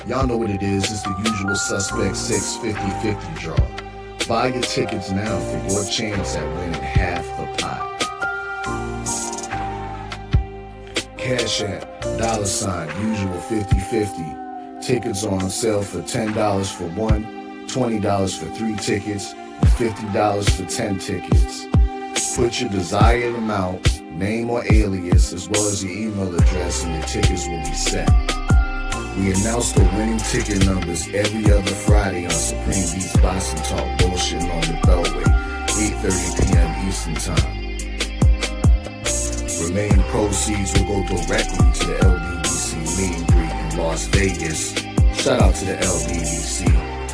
Y'all know what it is. It's the usual suspect 650-50 draw. Buy your tickets now for your chance at winning half the pot. Cash App, $, usual 50-50. Tickets on sale for $10 for one, $20 for 3 tickets, and $50 for 10 tickets. Put your desired amount, name or alias, as well as your email address, and your tickets will be set. We announce the winning ticket numbers every other Friday on Supreme Beats Boxing Talk Bullshit on the Beltway, 8:30 p.m. Eastern Time. Remaining proceeds will go directly to the LDBC meet and greet in Las Vegas. Shout out to the LDBC,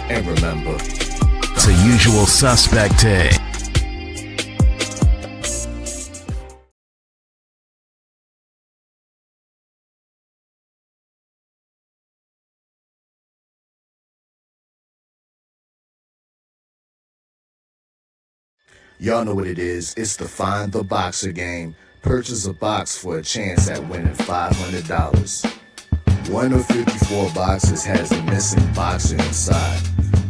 and remember, it's a usual suspect day. Y'all know what it is. It's the Find the Boxer game. Purchase a box for a chance at winning $500. One of 54 boxes has a missing boxer inside.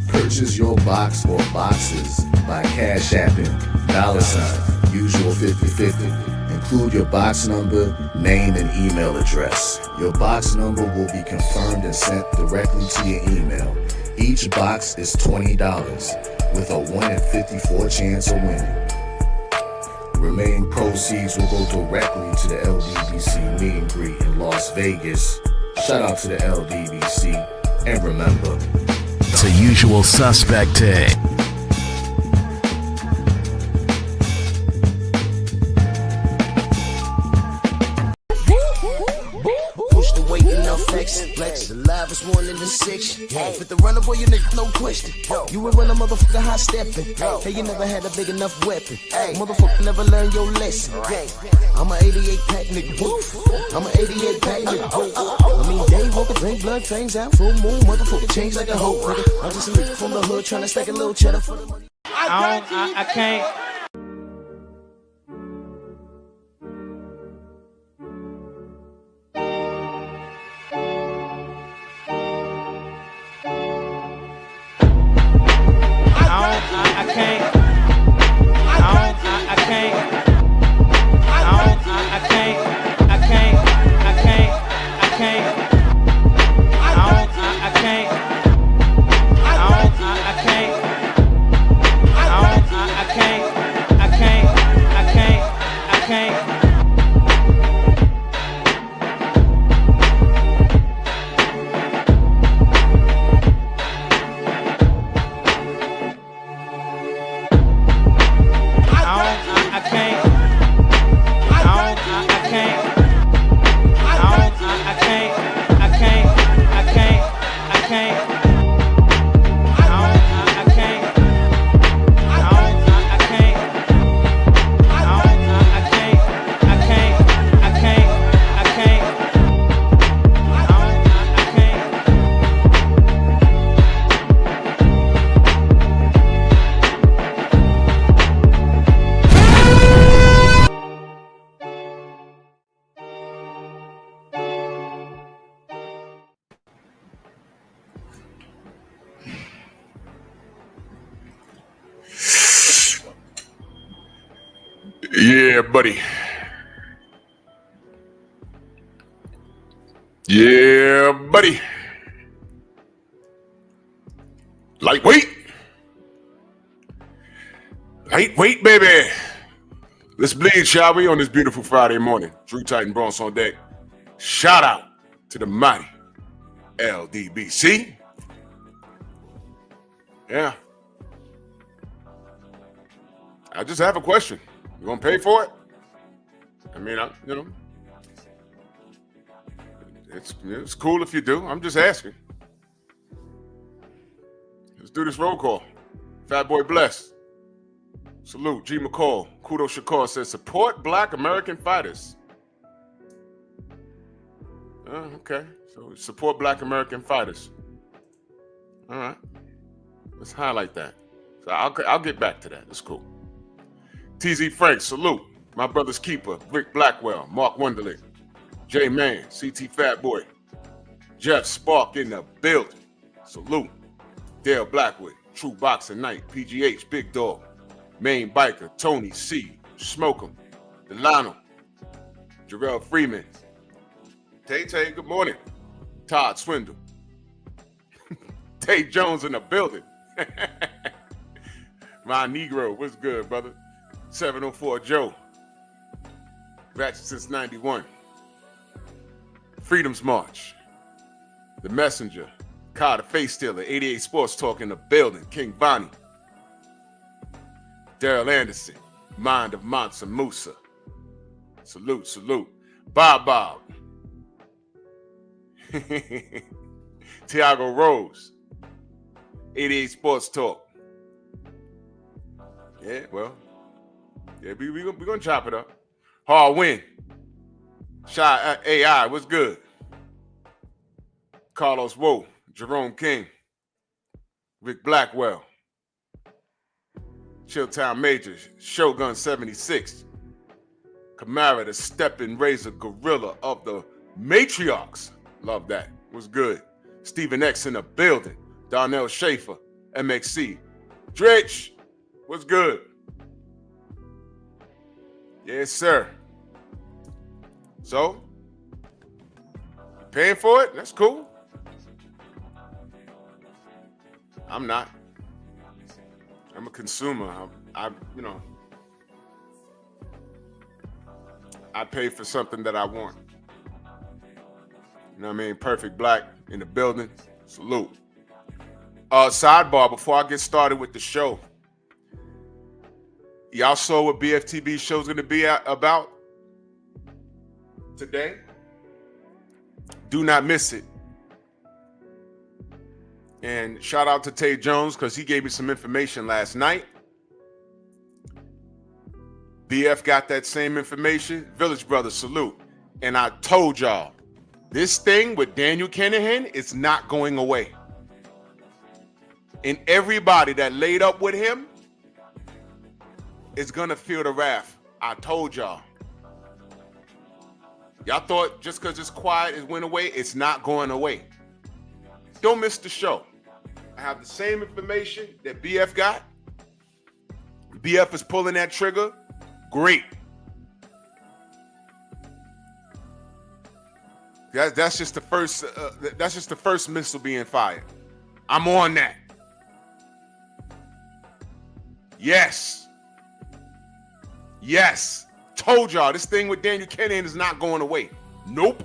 Purchase your box or boxes by Cash Apping, $, usual 50-50. Include your box number, name, and email address. Your box number will be confirmed and sent directly to your email. Each box is $20, with a 1 in 54 chance of winning. Remaining proceeds will go directly to the LDBC meet and greet in Las Vegas. Shout out to the LDBC, and remember, it's a usual suspect day. Push the weight and now flex. The live is 1 in the 6. With the runner boy, you nigga, no question. You would run a motherfucker high stepping. Hey, you never had a big enough weapon. Motherfucker never learned your lesson. I'm a 88 pack nigga. I'm a 88 pack nigga. I mean, day walker, drink blood, trains out, full moon, motherfucker change like a hoe, nigga. I'm just a nigga from the hood trying to stack a little cheddar for the money. I can't. Yeah, buddy. Yeah, buddy. Lightweight. Lightweight, baby. Let's bleed, shall we, on this beautiful Friday morning. Drew Titan Bronx on deck. Shout out to the mighty LDBC. Yeah. I just have a question. You gonna pay for it? I mean, it's cool if you do. I'm just asking. Let's do this roll call. Fat Boy Bless. Salute. G. McCall. Kudo Shakur says, support Black American fighters. Okay. So support Black American fighters. All right. Let's highlight that. So I'll get back to that. That's cool. TZ Frank, salute. My brother's keeper, Rick Blackwell, Mark Wonderly, J Man, CT Fat Boy, Jeff Spark in the building. Salute. Dale Blackwood, True Boxing Night, PGH, Big Dog, Main Biker, Tony C, Smoke 'em, Delano, Jarrell Freeman, Tay, good morning. Todd Swindle, Tay Jones in the building. My Negro, what's good, brother? 704 Joe, Ratchet since 91. Freedom's March, The Messenger, Kyle the Face Stealer, 88 Sports Talk in the building, King Bonnie, Daryl Anderson, Mind of Mansa Musa. Salute. Bob. Tiago Rose, 88 Sports Talk. Yeah, well, yeah, we're going to chop it up. Hard win. Shy AI, what's good? Carlos Woe, Jerome King, Rick Blackwell, Chilltown Majors, Shogun 76, Camara, the stepping razor gorilla of the matriarchs. Love that. Was good. Stephen X in the building. Darnell Schaefer, MXC. Dritch, what's good? Yes, sir. So, paying for it? That's cool. I'm not. I'm a consumer. I pay for something that I want. You know what I mean? Perfect Black in the building. Salute. Sidebar, before I get started with the show. Y'all saw what BFTB show's going to be about today? Do not miss it. And shout out to Tay Jones because he gave me some information last night. BF got that same information. Village Brothers, salute. And I told y'all, this thing with Daniel Kinahan is not going away. And everybody that laid up with him is going to feel the wrath. I told y'all. Y'all thought just because it's quiet, it went away. It's not going away. Don't miss the show. I have the same information that BF got. BF is pulling that trigger. Great. That's just the first. That's just the first missile being fired. I'm on that. Yes. Told y'all this thing with Daniel Kinahan is not going away. Nope.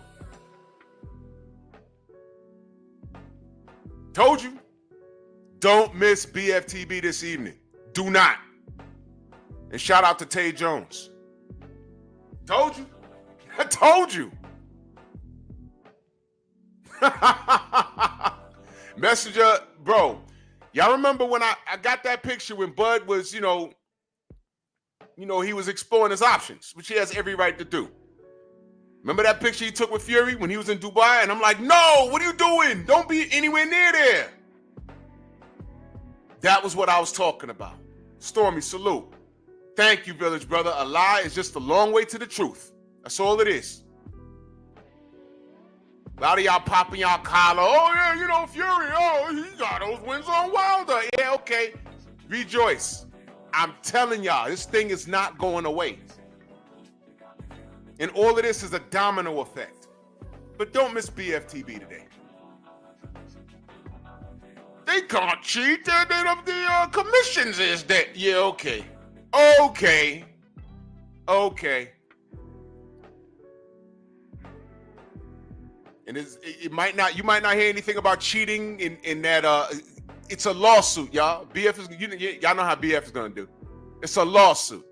Told you. Don't miss BFTB this evening. Do not. And shout out to Tay Jones. Told you. I told you. Messenger, bro. Y'all remember when I got that picture when Bud was, he was exploring his options, which he has every right to do. Remember that picture he took with Fury when he was in Dubai? And I'm like, no, what are you doing? Don't be anywhere near there. That was what I was talking about. Stormy, salute. Thank you, Village Brother. A lie is just a long way to the truth. That's all it is. A lot of y'all popping y'all collar. Oh, yeah, Fury. Oh, he got those wins on Wilder. Yeah, okay. Rejoice. I'm telling y'all, this thing is not going away. And all of this is a domino effect. But don't miss BFTB today. They can't cheat. The commissions is that. Yeah, okay. And you might not hear anything about cheating in that it's a lawsuit, y'all. BF is y'all know how BF is gonna do. It's a lawsuit.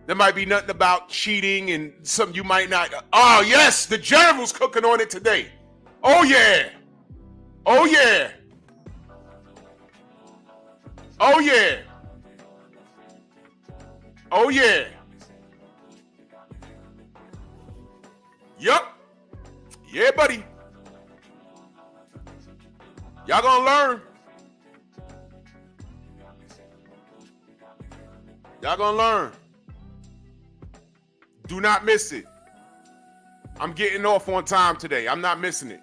There might be nothing about cheating and something you might not. Oh yes, the general's cooking on it today. Oh yeah. Yup. Yeah, buddy. Y'all gonna learn. Do not miss it. I'm getting off on time today. I'm not missing it.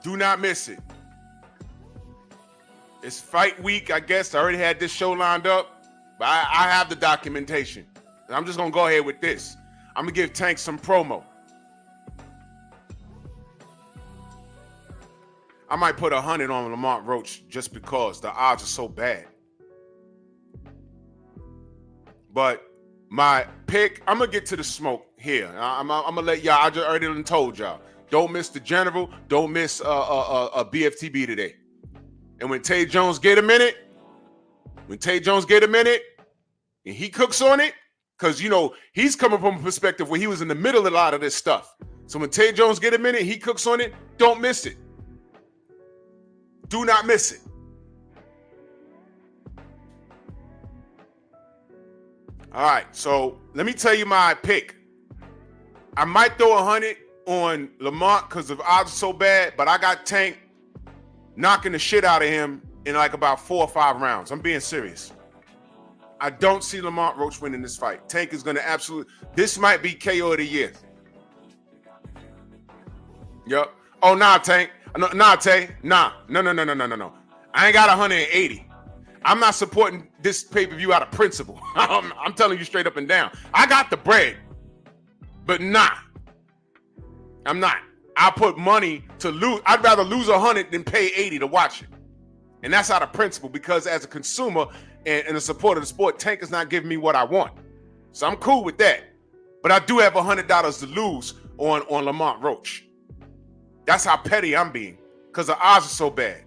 Do not miss it. It's fight week, I guess. I already had this show lined up, but I have the documentation. And I'm just going to go ahead with this. I'm going to give Tank some promo. I might put 100 on Lamont Roach just because the odds are so bad. But my pick, I'm going to get to the smoke here. I'm going to let y'all, I just already done told y'all. Don't miss the General. Don't miss a BFTB today. And when Tay Jones get a minute, and he cooks on it, because, you know, he's coming from a perspective where he was in the middle of a lot of this stuff. So when Tay Jones get a minute, he cooks on it, don't miss it. Do not miss it. All right, so let me tell you my pick. I might throw 100 on Lamont because the odds are so bad, but I got Tank knocking the shit out of him in like about 4 or 5 rounds. I'm being serious. I don't see Lamont Roach winning this fight. Tank is going to absolutely... This might be KO of the year. Yep. Oh, nah, Tank. Nah, Tay. Nah. No. I ain't got 180. I'm not supporting this pay-per-view out of principle. I'm telling you straight up and down. I got the bread. But nah. I'm not. I put money to lose. I'd rather lose 100 than pay 80 to watch it. And that's out of principle because as a consumer and a supporter of the sport, Tank is not giving me what I want. So I'm cool with that. But I do have $100 to lose on Lamont Roach. That's how petty I'm being because the odds are so bad.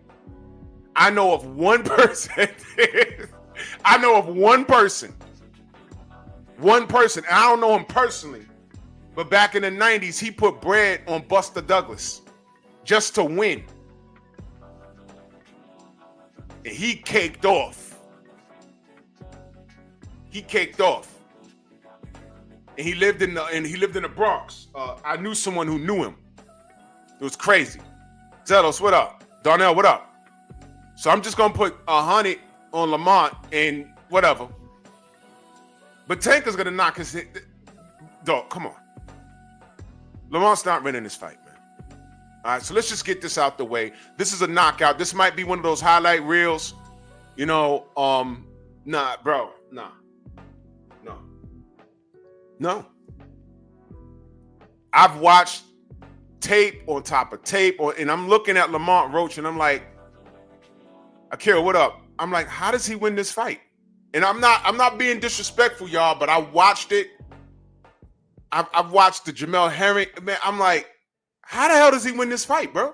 I know of one person. I know of one person. And I don't know him personally. But back in the 90s, he put bread on Buster Douglas just to win. And he caked off. And he lived in the Bronx. I knew someone who knew him. It was crazy. Zelos, what up? Darnell, what up? So I'm just gonna put 100 on Lamont and whatever. But Tank is gonna knock his hit. Dog, come on. Lamont's not winning this fight, man. All right, so let's just get this out the way. This is a knockout. This might be one of those highlight reels. You know, nah, bro, nah. No. I've watched tape on top of tape, and I'm looking at Lamont Roach, and I'm like, Akira, what up? I'm like, how does he win this fight? And I'm not being disrespectful, y'all, but I watched it. I've watched the Jamel Herring. Man, I'm like, how the hell does he win this fight, bro?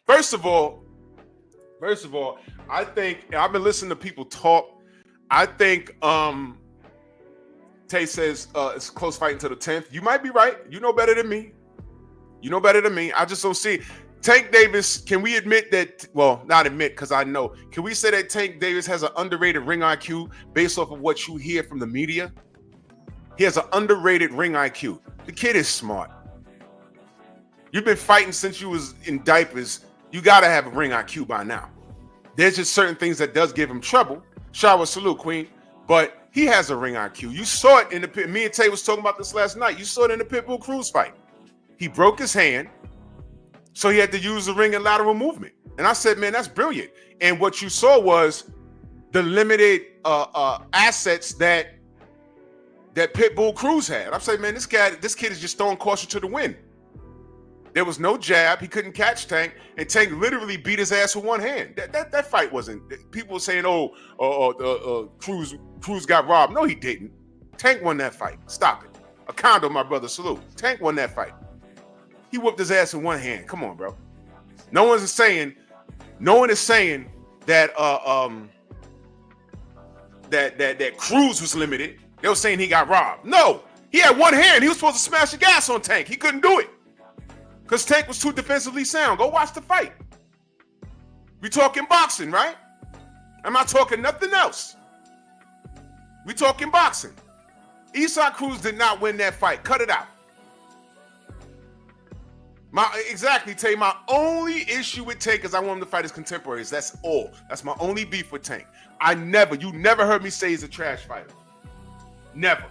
First of all, I think, and I've been listening to people talk. I think Tay says it's a close fight until the 10th. You might be right. You know better than me. I just don't see it. Tank Davis, can we admit that, well, not admit because I know. Can we say that Tank Davis has an underrated ring IQ based off of what you hear from the media? He has an underrated ring IQ. The kid is smart. You've been fighting since you was in diapers. You got to have a ring IQ by now. There's just certain things that does give him trouble. Shower salute, Queen. But he has a ring IQ. You saw it in the pit. Me and Tay was talking about this last night. You saw it in the Pitbull Cruz fight. He broke his hand, so he had to use the ring and lateral movement. And I said, man, that's brilliant. And what you saw was the limited assets that Pitbull Cruz had. I'm saying, man, this kid is just throwing caution to the wind. There was no jab. He couldn't catch Tank, and Tank literally beat his ass with one hand. That fight wasn't. People were saying, Cruz got robbed. No, he didn't. Tank won that fight. Stop it. A condo, my brother. Salute. Tank won that fight. He whooped his ass with one hand. Come on, bro. No one is saying that that Cruz was limited. They were saying he got robbed. No, he had one hand. He was supposed to smash the gas on Tank. He couldn't do it because Tank was too defensively sound. Go watch the fight. We talking boxing, right? I'm not talking nothing else. We talking boxing. Isaac Cruz did not win that fight. Cut it out. Tay. My only issue with Tank is I want him to fight his contemporaries. That's all. That's my only beef with Tank. You never heard me say he's a trash fighter. Never.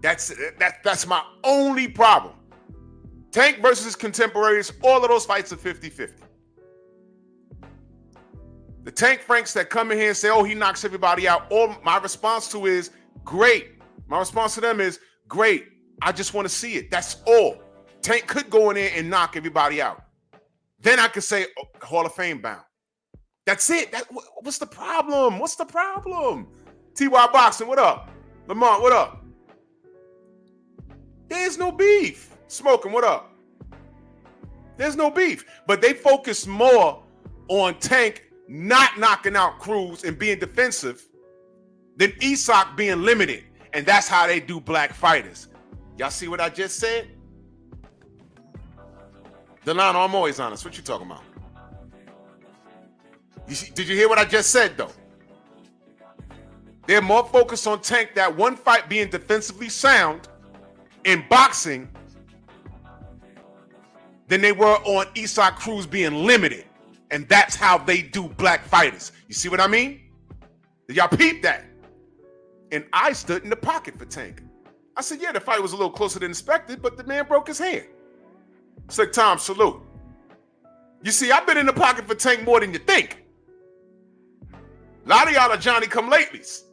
That's my only problem. Tank versus his contemporaries, all of those fights are 50-50. The Tank Franks that come in here and say, oh, he knocks everybody out, all my response to is, great. My response to them is, great. I just want to see it. That's all. Tank could go in there and knock everybody out. Then I could say, oh, Hall of Fame bound. That's it. What's the problem? What's the problem? TY Boxing, what up? Lamont, what up? There's no beef. Smoking, what up? There's no beef. But they focus more on Tank not knocking out Cruz and being defensive than Isak being limited. And that's how they do black fighters. Y'all see what I just said? Delano, I'm always honest. What you talking about? Did you hear what I just said, though? They're more focused on Tank, that one fight being defensively sound in boxing than they were on Isak Cruz being limited. And that's how they do black fighters. You see what I mean? Did y'all peep that? And I stood in the pocket for Tank. I said, yeah, the fight was a little closer than expected, but the man broke his hand. Slick Tom, salute. You see, I've been in the pocket for Tank more than you think. A lot of y'all are Johnny-come-latelys.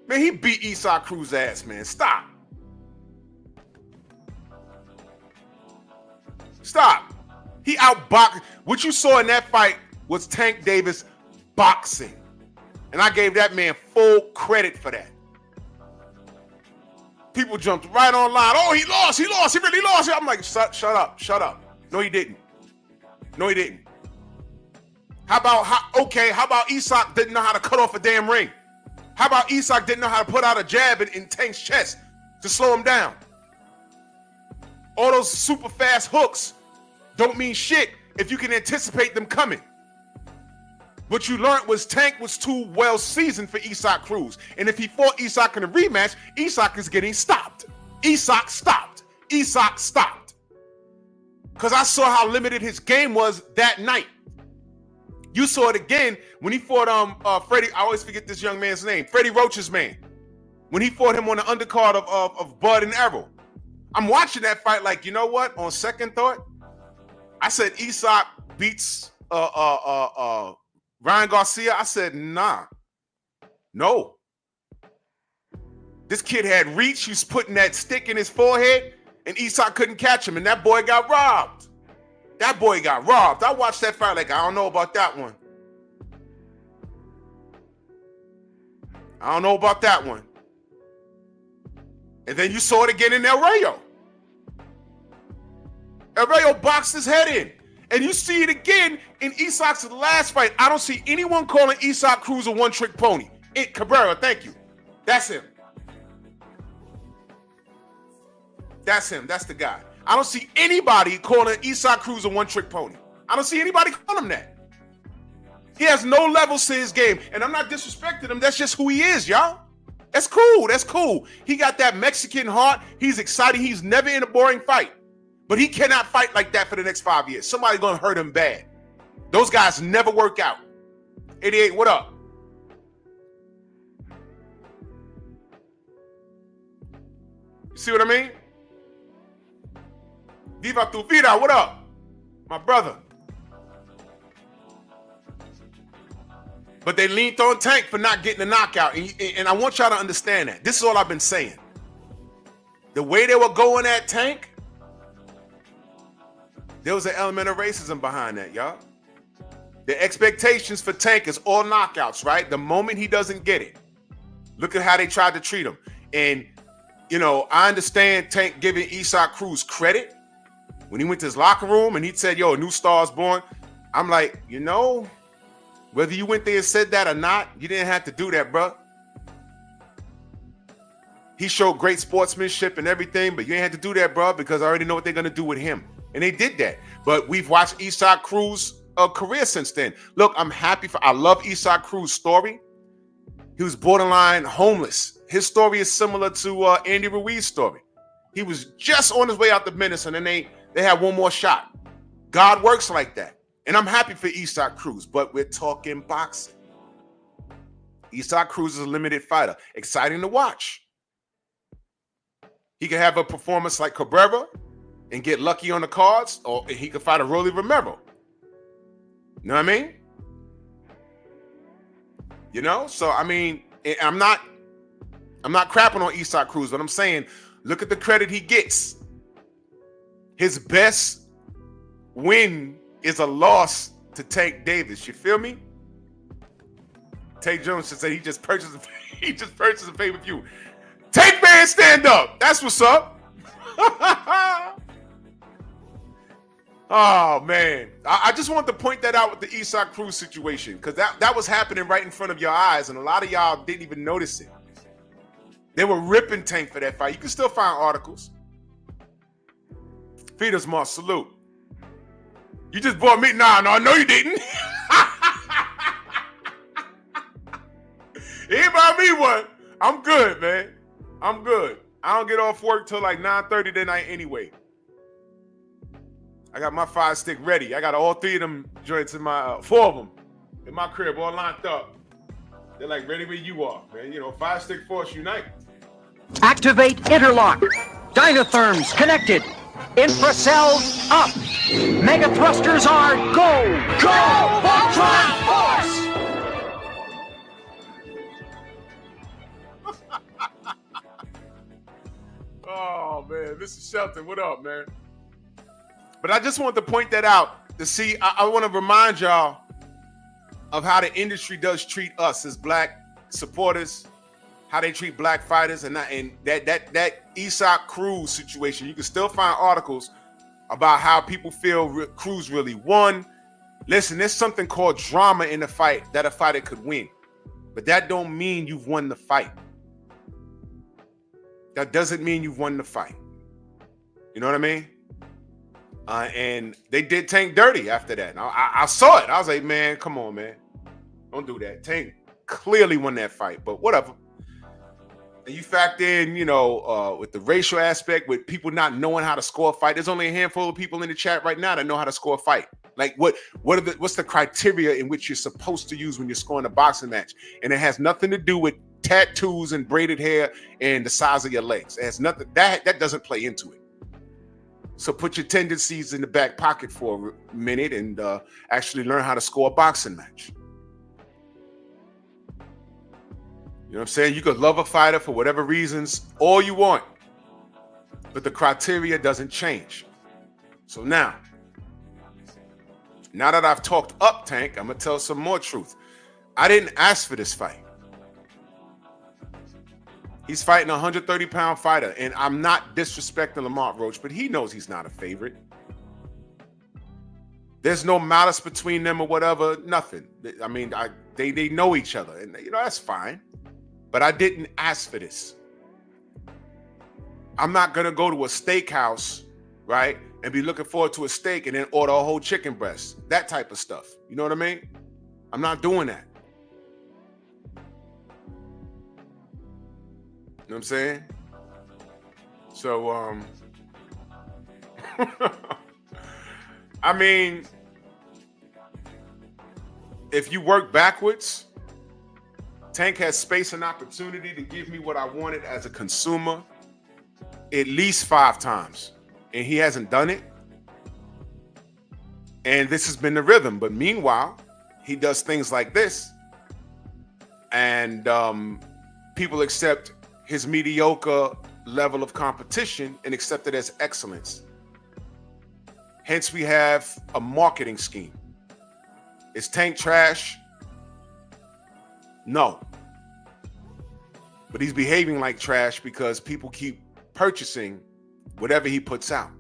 Man, he beat Isak Cruz's ass, man. Stop. Stop. He outboxed. What you saw in that fight was Tank Davis boxing. And I gave that man full credit for that. People jumped right online. Oh, he lost, he really lost. I'm like, shut up. No, he didn't. How about Isak didn't know how to cut off a damn ring? How about Isak didn't know how to put out a jab in Tank's chest to slow him down? All those super fast hooks don't mean shit if you can anticipate them coming. What you learned was Tank was too well seasoned for Isak Cruz. And if he fought Isak in a rematch, Isak is getting stopped. Isak stopped. Because I saw how limited his game was that night. You saw it again when he fought Freddie. I always forget this young man's name. Freddie Roach's man. When he fought him on the undercard of Bud and Errol. I'm watching that fight like, you know what? On second thought, I said Isak beats Ryan Garcia. I said, nah. No. This kid had reach. He was putting that stick in his forehead, and Isak couldn't catch him, and that boy got robbed. I watched that fight like, I don't know about that one. And then you saw it again in El Rayo. El Rayo boxed his head in. And you see it again in Isak's last fight. I don't see anyone calling Isak Cruz a one-trick pony. Cabrera, thank you. That's him. That's the guy. I don't see anybody calling Isak Cruz a one-trick pony. I don't see anybody calling him that. He has no levels to his game. And I'm not disrespecting him. That's just who he is, y'all. That's cool. He got that Mexican heart. He's excited. He's never in a boring fight. But he cannot fight like that for the next 5 years. Somebody's going to hurt him bad. Those guys never work out. 88, what up? You see what I mean? Viva tu vida, what up? My brother. But they leaned on Tank for not getting a knockout. And I want y'all to understand that. This is all I've been saying. The way they were going at Tank, there was an element of racism behind that, y'all. The expectations for Tank is all knockouts, right? The moment he doesn't get it, look at how they tried to treat him. And, you know, I understand Tank giving Isak Cruz credit when he went to his locker room and he said, yo, a new star is born. I'm like, you know, whether you went there and said that or not, you didn't have to do that, bro. He showed great sportsmanship and everything, but you ain't had to do that, bro, because I already know what they're going to do with him. And they did that. But we've watched Isak Cruz's career since then. Look, I love Isak Cruz's story. He was borderline homeless. His story is similar to Andy Ruiz's story. He was just on his way out the menace, and then they had one more shot. God works like that. And I'm happy for Isak Cruz, but we're talking boxing. Isak Cruz is a limited fighter. Exciting to watch. He could have a performance like Cabrera and get lucky on the cards, or he could fight a Rolly Romero. You know what I mean? You know, so I mean, I'm not crapping on Isaac Cruz, but I'm saying, look at the credit he gets. His best win is a loss to Tank Davis. You feel me? Tank Jones should say he just purchased a pay-per-view. Tank Man, stand up. That's what's up. Oh man, I just wanted to point that out with the Isaac Cruz situation, because that was happening right in front of your eyes, and a lot of y'all didn't even notice it. They were ripping Tank for that fight. You can still find articles. Feeders Moss, salute. You just bought me? Nah, no, you didn't. He bought me one. I'm good, man. I'm good. I don't get off work till like 9:30 that night anyway. I got my 5-stick ready. I got all 3 of them joints in my, 4 of them in my crib, all lined up. They're like ready where you are, man. You know, 5-stick force unite. Activate interlock. Dynatherms connected. Infracells up. Mega thrusters are go. Go! Voltron force! Oh, man. Mr. Shelton, what up, man? But I just want to point that out to see. I want to remind y'all of how the industry does treat us as black supporters, how they treat black fighters, and that Isaac Cruz situation. You can still find articles about how people feel Cruz really won. Listen, there's something called drama in the fight that a fighter could win, but that don't mean you've won the fight. That doesn't mean you've won the fight. You know what I mean? And they did Tank dirty after that. I saw it. I was like, man, come on, man. Don't do that. Tank clearly won that fight, but whatever. And you factor in, with the racial aspect, with people not knowing how to score a fight. There's only a handful of people in the chat right now that know how to score a fight. Like, what's the criteria in which you're supposed to use when you're scoring a boxing match? And it has nothing to do with tattoos and braided hair and the size of your legs. It has nothing. That doesn't play into it. So put your tendencies in the back pocket for a minute and actually learn how to score a boxing match. You know what I'm saying? You could love a fighter for whatever reasons, all you want, but the criteria doesn't change. So now that I've talked up Tank, I'm going to tell some more truth. I didn't ask for this fight. He's fighting a 130-pound fighter, and I'm not disrespecting Lamont Roach, but he knows he's not a favorite. There's no malice between them or whatever, nothing. I mean, they know each other, and that's fine. But I didn't ask for this. I'm not gonna go to a steakhouse, right, and be looking forward to a steak and then order a whole chicken breast, that type of stuff. You know what I mean? I'm not doing that. You know what I'm saying? So, I mean, if you work backwards, Tank has space and opportunity to give me what I wanted as a consumer at least 5 times, and he hasn't done it. And this has been the rhythm. But meanwhile, he does things like this, and people accept his mediocre level of competition and accept it as excellence. Hence, we have a marketing scheme. Is Tank trash? No. But he's behaving like trash because people keep purchasing whatever he puts out.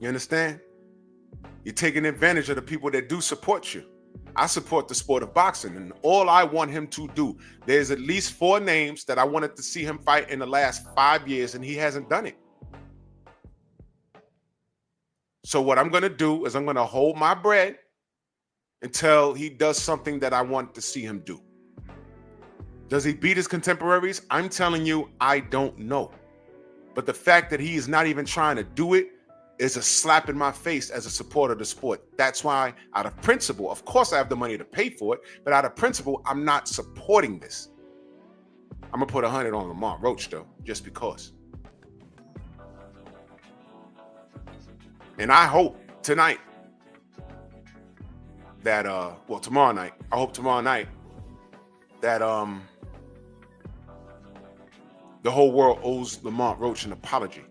You understand? You're taking advantage of the people that do support you. I support the sport of boxing, and all I want him to do, there's at least 4 names that I wanted to see him fight in the last 5 years, and he hasn't done it. So what I'm going to do is I'm going to hold my bread until he does something that I want to see him do. Does he beat his contemporaries? I'm telling you, I don't know. But the fact that he is not even trying to do it is a slap in my face as a supporter of the sport. That's why, out of principle, of course I have the money to pay for it, but out of principle, I'm not supporting this. I'm gonna put 100 on Lamont Roach though, just because. And I hope tonight that tomorrow night. I hope tomorrow night that the whole world owes Lamont Roach an apology.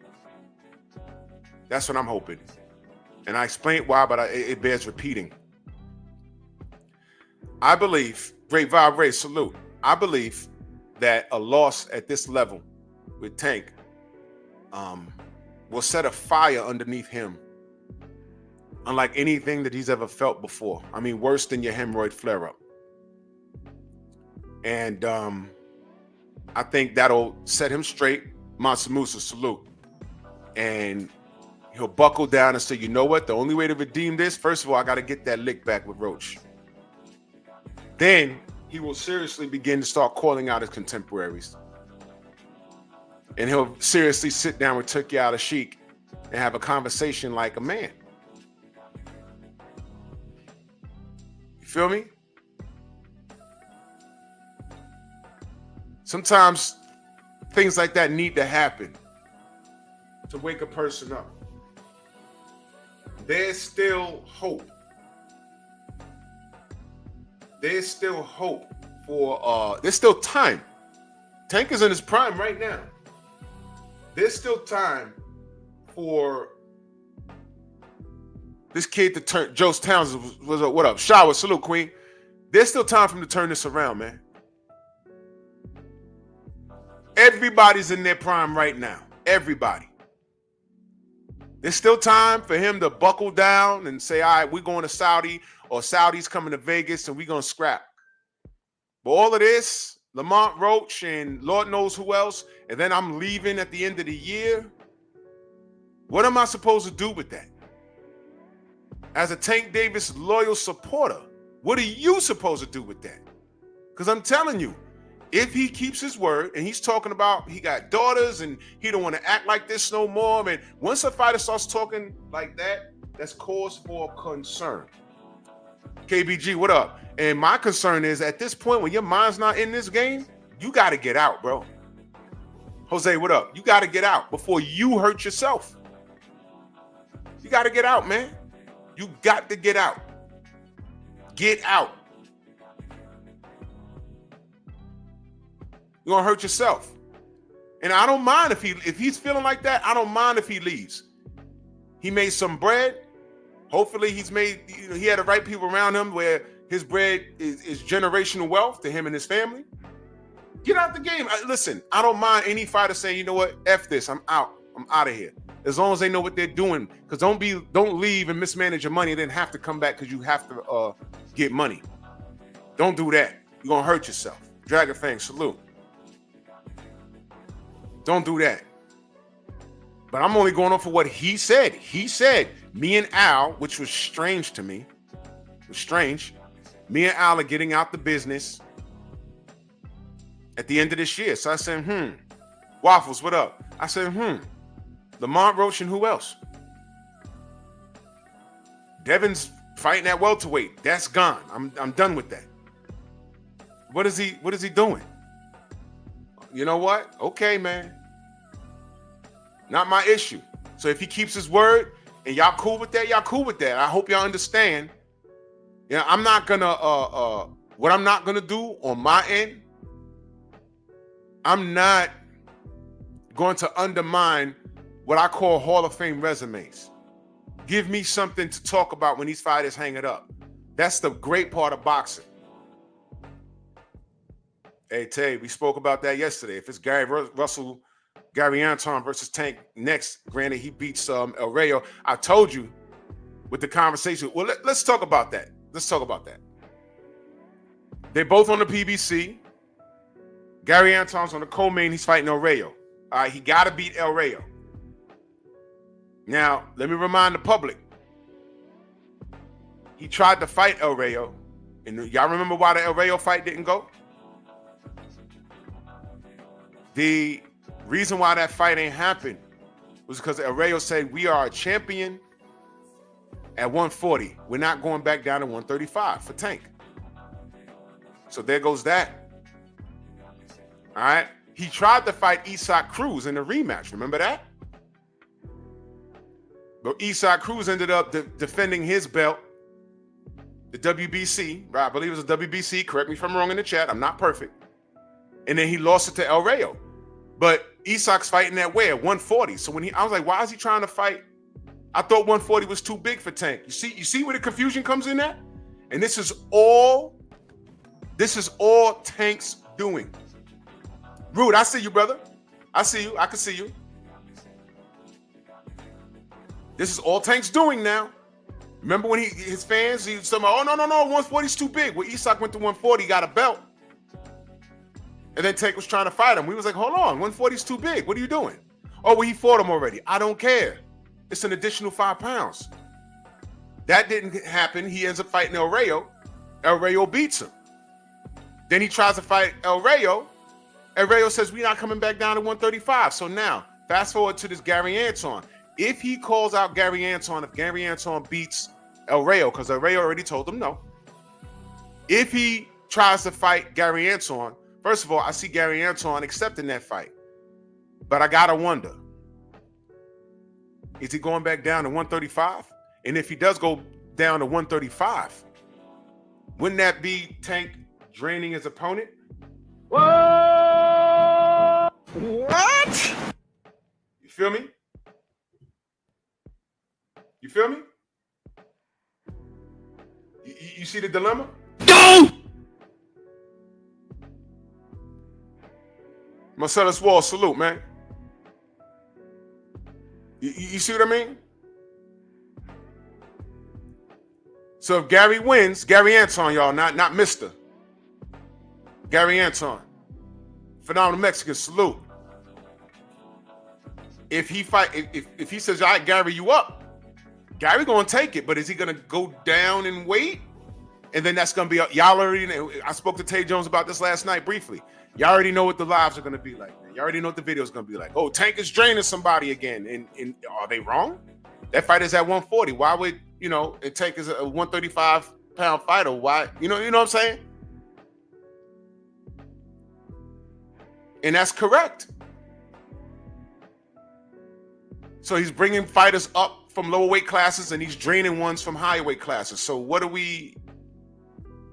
That's what I'm hoping. And I explained why, but it bears repeating. I believe, Great Vibe Ray, salute. I believe that a loss at this level with Tank will set a fire underneath him unlike anything that he's ever felt before. I mean, worse than your hemorrhoid flare-up. And I think that'll set him straight. Mansa Musa, salute. And he'll buckle down and say, you know what? The only way to redeem this, first of all, I got to get that lick back with Roach. Then he will seriously begin to start calling out his contemporaries. And he'll seriously sit down with Turkey Al Sheik and have a conversation like a man. You feel me? Sometimes things like that need to happen to wake a person up. There's still hope. There's still hope for, there's still time. Tank is in his prime right now. There's still time for this kid to turn, Joe Townsend was what up? Shower, salute, Queen. There's still time for him to turn this around, man. Everybody's in their prime right now. Everybody. There's still time for him to buckle down and say, all right, we're going to Saudi, or Saudi's coming to Vegas and we're going to scrap. But all of this, Lamont Roach and Lord knows who else, and then I'm leaving at the end of the year. What am I supposed to do with that? As a Tank Davis loyal supporter, what are you supposed to do with that? Because I'm telling you, if he keeps his word, and he's talking about he got daughters and he don't want to act like this no more, and once a fighter starts talking like that, that's cause for concern. KBG, what up? And my concern is at this point, when your mind's not in this game, you got to get out, bro. Jose, what up? You got to get out before you hurt yourself. You got to get out, man. You got to get out. Get out. You're gonna hurt yourself. And I don't mind if he's feeling like that, I don't mind if he leaves. He made some bread. Hopefully he's made, he had the right people around him where his bread is generational wealth to him and his family. Get out the game. Listen, I don't mind any fighter saying, you know what, F this, I'm out. I'm out of here. As long as they know what they're doing. Because don't leave and mismanage your money and then have to come back because you have to get money. Don't do that. You're gonna hurt yourself. Dragon Fang, salute. Don't do that. But I'm only going off for what he said. He said, me and Al, which was strange to me, me and Al are getting out the business at the end of this year. So I said, Waffles, what up? I said, Lamont Roach and who else? Devin's fighting at welterweight. That's gone. I'm done with that. What is he doing? You know what? Okay, man. Not my issue. So if he keeps his word and y'all cool with that, y'all cool with that. I hope y'all understand. You know, I'm not gonna what I'm not gonna do on my end, I'm not going to undermine what I call Hall of Fame resumes. Give me something to talk about when these fighters hang it up. That's the great part of boxing. Hey, Tay, we spoke about that yesterday. If it's Gary Anton versus Tank next, granted he beats El Rayo. I told you with the conversation. Well, let's talk about that. Let's talk about that. They're both on the PBC. Gary Anton's on the co-main. He's fighting El Rayo. All right, he got to beat El Rayo. Now, let me remind the public. He tried to fight El Rayo. And y'all remember why the El Rayo fight didn't go? The reason why that fight ain't happened was because El Rayo said, we are a champion at 140. We're not going back down to 135 for Tank. So there goes that. All right. He tried to fight Isaac Cruz in the rematch. Remember that? But Isaac Cruz ended up defending his belt, the WBC. Right? I believe it was a WBC. Correct me if I'm wrong in the chat. I'm not perfect. And then he lost it to El Rayo. But Isaac's fighting at where? 140. So I was like, why is he trying to fight? I thought 140 was too big for Tank. You see where the confusion comes in at? And this is all Tank's doing. Rude, I see you, brother. I see you. I can see you. This is all Tank's doing now. Remember when his fans, he was talking about, oh, no, 140's too big. Well, Isak went to 140, got a belt. And then Tank was trying to fight him. We was like, hold on, 140's too big. What are you doing? Oh, well, he fought him already. I don't care. It's an additional 5 pounds. That didn't happen. He ends up fighting El Rayo. El Rayo beats him. Then he tries to fight El Rayo. El Rayo says, we're not coming back down to 135. So now, fast forward to this Gary Anton. If he calls out Gary Anton, if Gary Anton beats El Rayo, because El Rayo already told him no. If he tries to fight Gary Anton, first of all, I see Gary Anton accepting that fight. But I got to wonder, is he going back down to 135? And if he does go down to 135, wouldn't that be Tank draining his opponent? What? You feel me? You feel me? You see the dilemma? Go! Marcellus Wall, salute, man. You see what I mean? So if Gary wins, Gary Anton, y'all, not Mr. Gary Anton. Phenomenal Mexican, salute. If he if he says, all right, Gary, you up, Gary gonna take it, but is he gonna go down and wait? And then that's gonna be y'all already know. I spoke to Tay Jones about this last night briefly. Y'all already know what the lives are gonna be like. Man. You already know what the video is gonna be like. Oh, Tank is draining somebody again. And are they wrong? That fight is at 140. Why would and Tank is a 135-pound fighter? Why? You know what I'm saying? And that's correct. So he's bringing fighters up from lower weight classes and he's draining ones from higher weight classes. So what do we?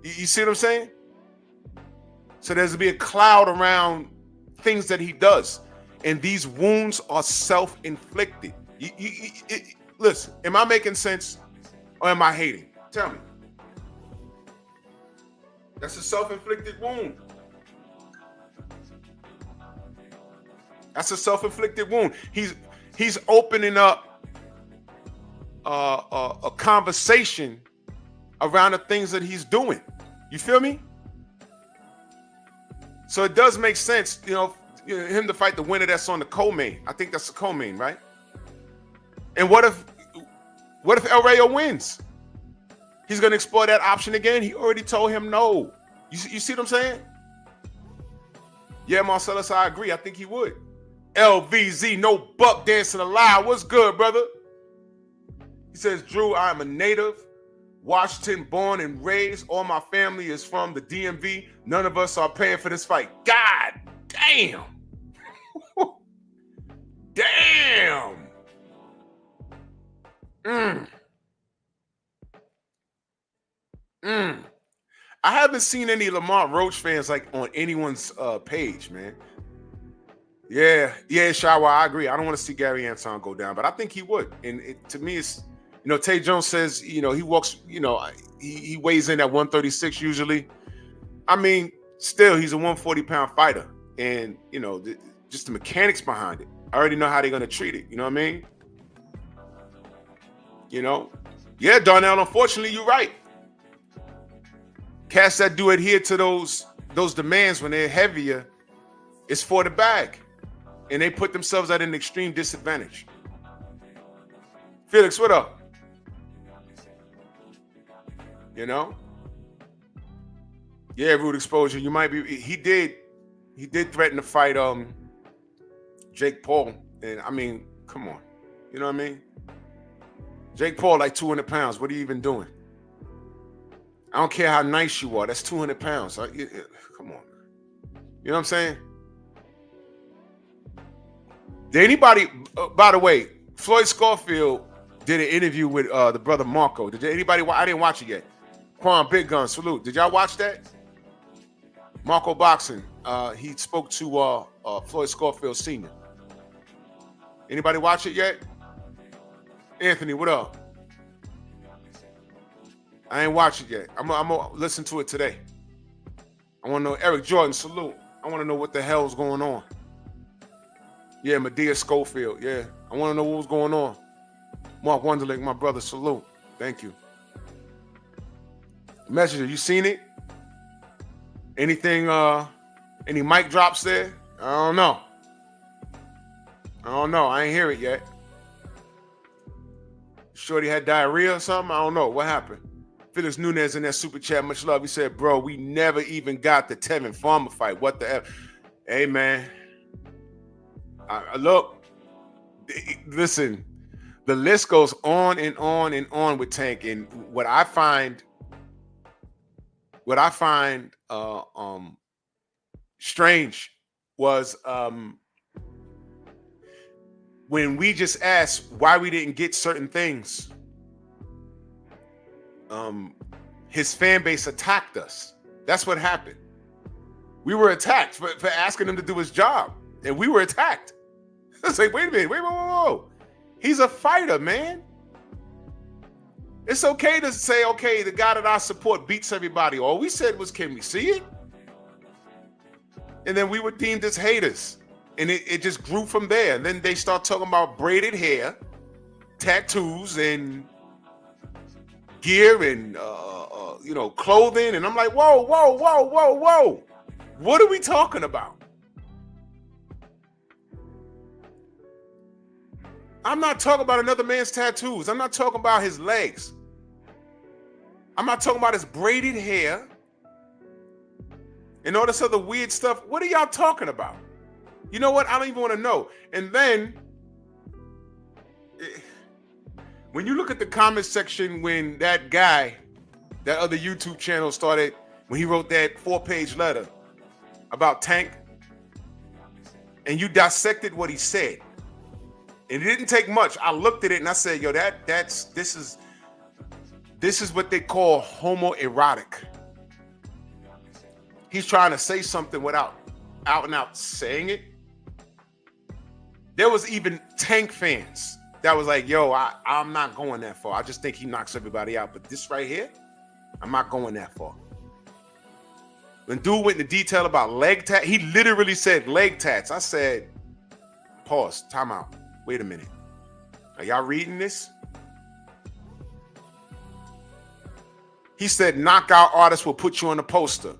You see what I'm saying? So there's to be a cloud around things that he does. And these wounds are self-inflicted. Listen, am I making sense or am I hating? Tell me. That's a self-inflicted wound. That's a self-inflicted wound. He's opening up a conversation around the things that he's doing. You feel me? So it does make sense, him to fight the winner that's on the co-main. I think that's the co-main, right? And what if El Rayo wins? He's going to explore that option again. He already told him no. You see what I'm saying? Yeah, Marcellus, I agree. I think he would. LVZ, no buck dancing alive. What's good, brother? He says, Drew, I am a native, Washington born and raised. All my family is from the DMV. None of us are paying for this fight. God damn. Damn. I haven't seen any Lamont Roach fans like on anyone's page, man. Yeah, Shawa, I agree. I don't want to see Gary Anton go down, but I think he would. And to me, it's Tay Jones says he walks. He weighs in at 136 usually. I mean, still he's a 140-pound fighter, and just the mechanics behind it. I already know how they're gonna treat it. You know what I mean? Yeah, Darnell. Unfortunately, you're right. Cats that do adhere to those demands when they're heavier, it's for the bag, and they put themselves at an extreme disadvantage. Felix, what up? Yeah, rude exposure. You might be. He did threaten to fight Jake Paul, and I mean, come on, you know what I mean? Jake Paul like 200 pounds. What are you even doing? I don't care how nice you are. That's 200 pounds. Come on, man. You know what I'm saying? Did anybody? By the way, Floyd Schofield did an interview with the brother Marco. Did anybody? I didn't watch it yet. Quan, Big Gun, salute. Did y'all watch that? Marco Boxing. He spoke to Floyd Schofield Sr. Anybody watch it yet? Anthony, what up? I ain't watched it yet. I'm gonna listen to it today. I want to know. Eric Jordan, salute. I want to know what the hell's going on. Yeah, Medea Schofield. Yeah, I want to know what was going on. Mark Wonderlick, my brother, salute. Thank you. Messenger, you seen it? Anything, any mic drops there? I don't know. I ain't hear it yet. Shorty had diarrhea or something? I don't know. What happened? Felix Nunez in that super chat, much love. He said, bro, we never even got the Tevin Farmer fight. What the F? Hey, man. Look, listen, the list goes on and on and on with Tank. And what I find strange was when we just asked why we didn't get certain things, his fan base attacked us. That's what happened. We were attacked for asking him to do his job, and we were attacked. It's like, wait a minute, whoa. He's a fighter, man. It's okay to say, okay, the guy that I support beats everybody. All we said was, can we see it? And then we were deemed as haters. And it just grew from there. And then they start talking about braided hair, tattoos, and gear, and clothing. And I'm like, whoa. What are we talking about? I'm not talking about another man's tattoos. I'm not talking about his legs. I'm not talking about his braided hair and all this other weird stuff. What are y'all talking about? You know what? I don't even want to know. And then when you look at the comment section, when that guy, that other YouTube channel started, when he wrote that 4-page letter about Tank, and you dissected what he said, and it didn't take much. I looked at it and I said, yo, this is what they call homoerotic. He's trying to say something without out and out saying it. There was even Tank fans that was like, yo, I'm not going that far. I just think he knocks everybody out. But this right here, I'm not going that far. When dude went into detail about leg tats, he literally said leg tats. I said, pause, time out. Wait a minute. Are y'all reading this? He said, knockout artists will put you on a poster.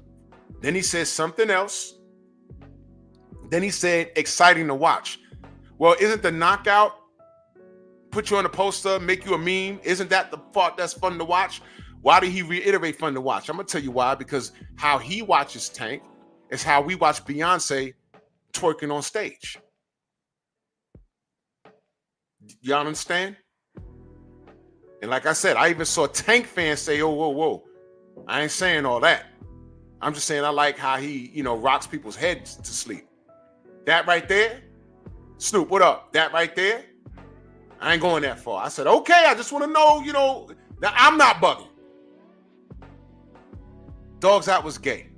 Then he said something else. Then he said, exciting to watch. Well, isn't the knockout put you on a poster, make you a meme? Isn't that the part that's fun to watch? Why did he reiterate fun to watch? I'm going to tell you why. Because how he watches Tank is how we watch Beyonce twerking on stage. Y'all understand? And like I said, I even saw Tank fans say, oh, whoa. I ain't saying all that. I'm just saying I like how he, rocks people's heads to sleep. That right there, Snoop, what up? That right there, I ain't going that far. I said, okay, I just want to know, now I'm not bugging. Dogs Out was gay.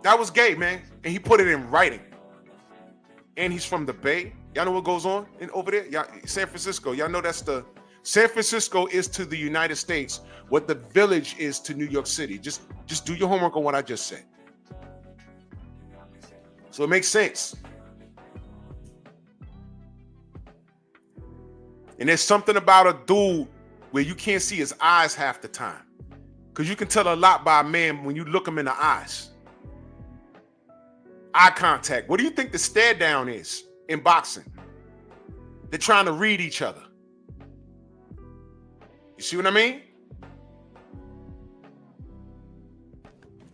That was gay, man. And he put it in writing. And he's from the Bay. Y'all know what goes on over there? San Francisco. Y'all know San Francisco is to the United States what the Village is to New York City. Just do your homework on what I just said. So it makes sense. And there's something about a dude where you can't see his eyes half the time. Because you can tell a lot by a man when you look him in the eyes. Eye contact. What do you think the stare down is in boxing? They're trying to read each other. You see what I mean?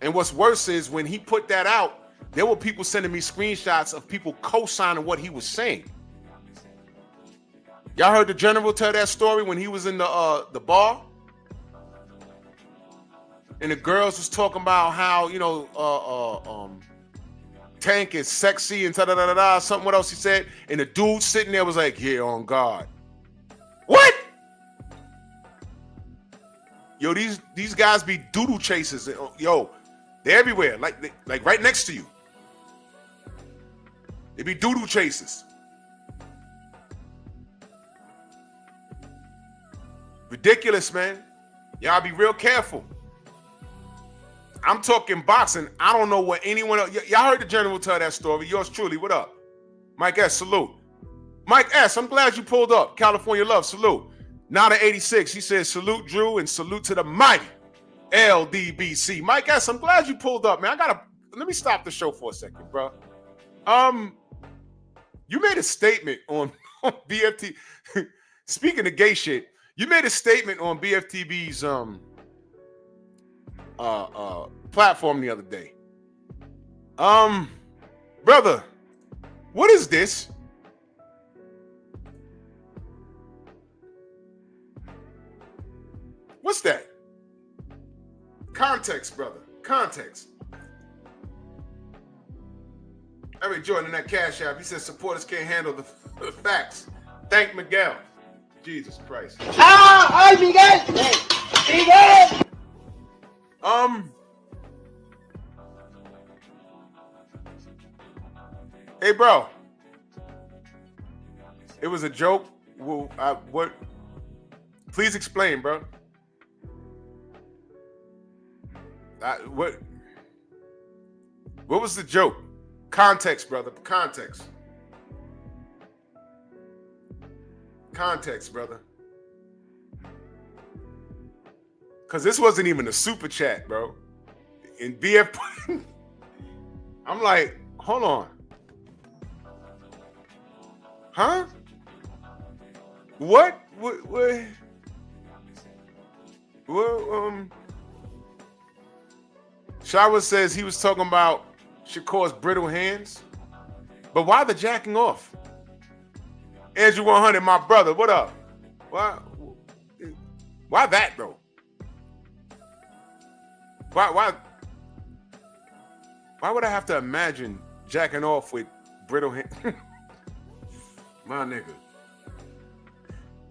And what's worse is when he put that out, there were people sending me screenshots of people co-signing what he was saying. Y'all heard the general tell that story when he was in the bar? And the girls was talking about how, Tank is sexy and da-da-da-da-da, something what else he said. And the dude sitting there was like, yeah, on God. What? Yo, these guys be doodle chasers. Yo, they're everywhere, like right next to you. They be doodle chasers. Ridiculous, man. Y'all be real careful. I'm talking boxing. I don't know what anyone else. Y'all heard the general tell that story. Yours truly, what up? Mike S, salute. Mike S, I'm glad you pulled up. California love, salute. Nada 86, he says salute Drew and salute to the mighty LDBC. Mike S, I'm glad you pulled up, man. Let me stop the show for a second, bro. You made a statement on BFT. Speaking of gay shit, you made a statement on BFTB's platform the other day. Brother, what is this? What's that? Context, brother. Context. Eric Jordan in that Cash App, he says supporters can't handle the facts. Thank Miguel. Jesus Christ. ¡Ay, Miguel! ¡Miguel! Hey, bro. It was a joke. Well, what? Please explain, bro. What was the joke? Context, brother. Context. Context, brother. Because this wasn't even a super chat, bro. In BF, I'm like, hold on. Huh? What? Shawa says he was talking about Shakur's brittle hands. But why the jacking off? Andrew 100, my brother, what up? Why that, bro? Why would I have to imagine jacking off with brittle hands? My nigga.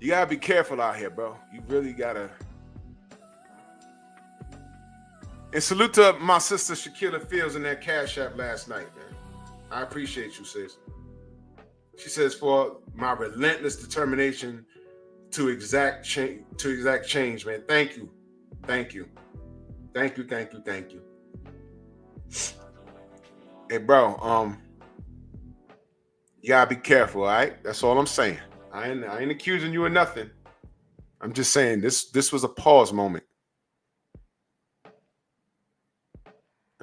You gotta be careful out here, bro. You really gotta. And salute to my sister Shakila Fields in that Cash App last night, man. I appreciate you, sis. She says, for my relentless determination to exact change, man. Thank you. Thank you. Thank you, thank you, thank you. Hey, bro, you gotta be careful, all right? That's all I'm saying. I ain't accusing you of nothing. I'm just saying this was a pause moment.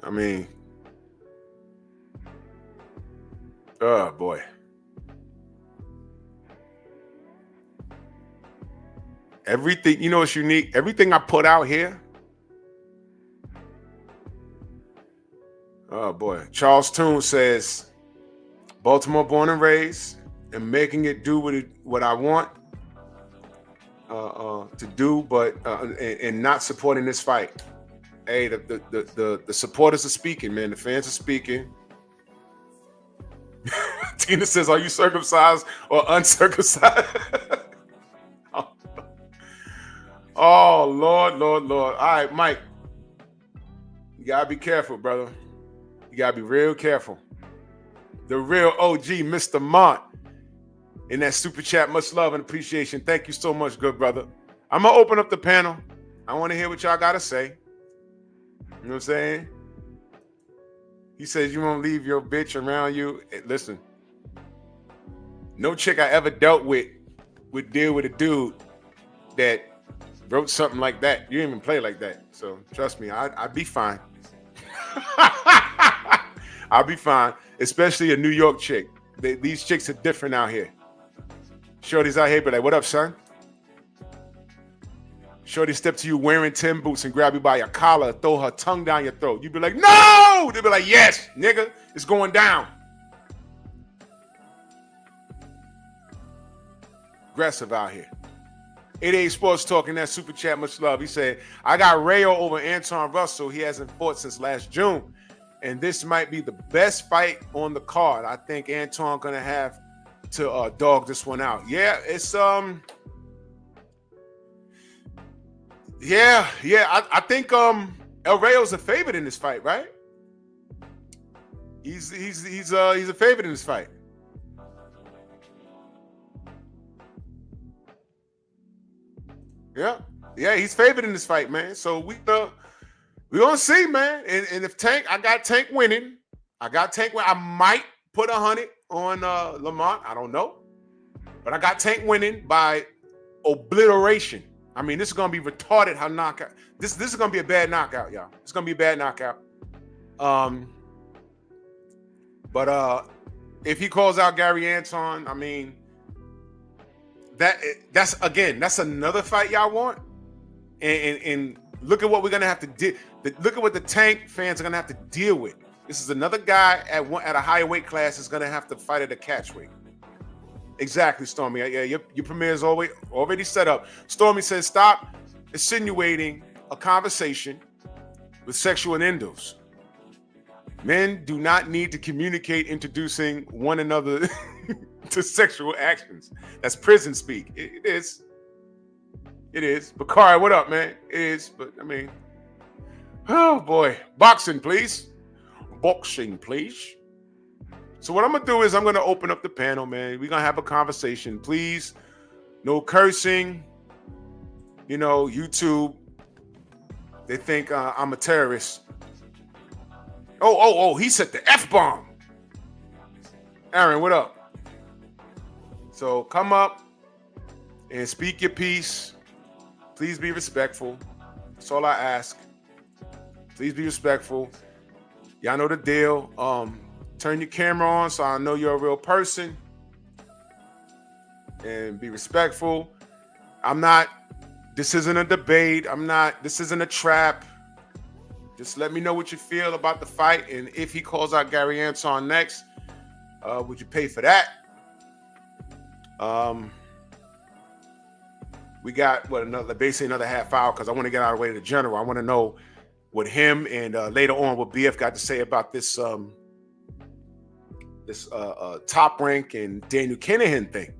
I mean, oh boy. Everything, you know what's unique? Everything I put out here. Oh boy. Charles Toon says, Baltimore born and raised and making it do what I want to do, but and not supporting this fight. Hey, the supporters are speaking, man. The fans are speaking. Tina says, are you circumcised or uncircumcised? Oh, Lord. All right, Mike. You gotta be careful, brother. You gotta be real careful. The real OG, Mr. Mont. In that super chat, much love and appreciation. Thank you so much, good brother. I'm gonna open up the panel. I want to hear what y'all gotta say. You know what I'm saying? He says you won't leave your bitch around you. Listen, no chick I ever dealt with would deal with a dude that wrote something like that. You didn't even play like that. So trust me, I'd be fine. I'll be fine, especially a New York chick. These chicks are different out here. Shorty's out here, but like, what up, son? Shorty step to you wearing Tim boots and grab you by your collar, throw her tongue down your throat. You'd be like, no! They'd be like, yes, nigga, it's going down. Aggressive out here. 88 Sports Talking, that super chat, much love. He said, I got Rayo over Anton Russell. He hasn't fought since last June. and this might be the best fight on the card. I think Anton gonna have to dog this one out. Yeah, it's yeah. I think El Rayo's a favorite in this fight, right? He's a favorite in this fight. Yeah, he's favored in this fight, man. So we gonna see, man. And if I got Tank winning. I might put 100 on Lamont. I don't know, but I got Tank winning by obliteration. I mean, this is gonna be retarded. How knockout? This is gonna be a bad knockout, y'all. It's gonna be a bad knockout. But if he calls out Gary Anton, I mean, that's another fight y'all want. And look at what we're gonna have to do. Look at what the Tank fans are gonna have to deal with. This is another guy at a higher weight class is gonna have to fight at a catch weight. Exactly, Stormy. Yeah, your premiere is already set up. Stormy says, stop insinuating a conversation with sexual innuendos. Men do not need to communicate introducing one another to sexual actions. That's prison speak. It is. It is. Bakari, what up, man? It is, but I mean, oh boy. Boxing, please. Boxing, please. So what I'm going to do is I'm going to open up the panel, man. We're going to have a conversation. Please, no cursing. You know, YouTube, they think I'm a terrorist. Oh, he said the F-bomb. Aaron, what up? So come up and speak your piece. Please be respectful. That's all I ask. Please be respectful. Y'all know the deal. Turn your camera on so I know you're a real person. And be respectful. This isn't a debate. This isn't a trap. Just let me know what you feel about the fight. And if he calls out Gary Anton next, would you pay for that? We got basically another half hour because I want to get out of the way to the general. I want to know what him and later on what BF got to say about this Top Rank and Daniel Kinahan thing.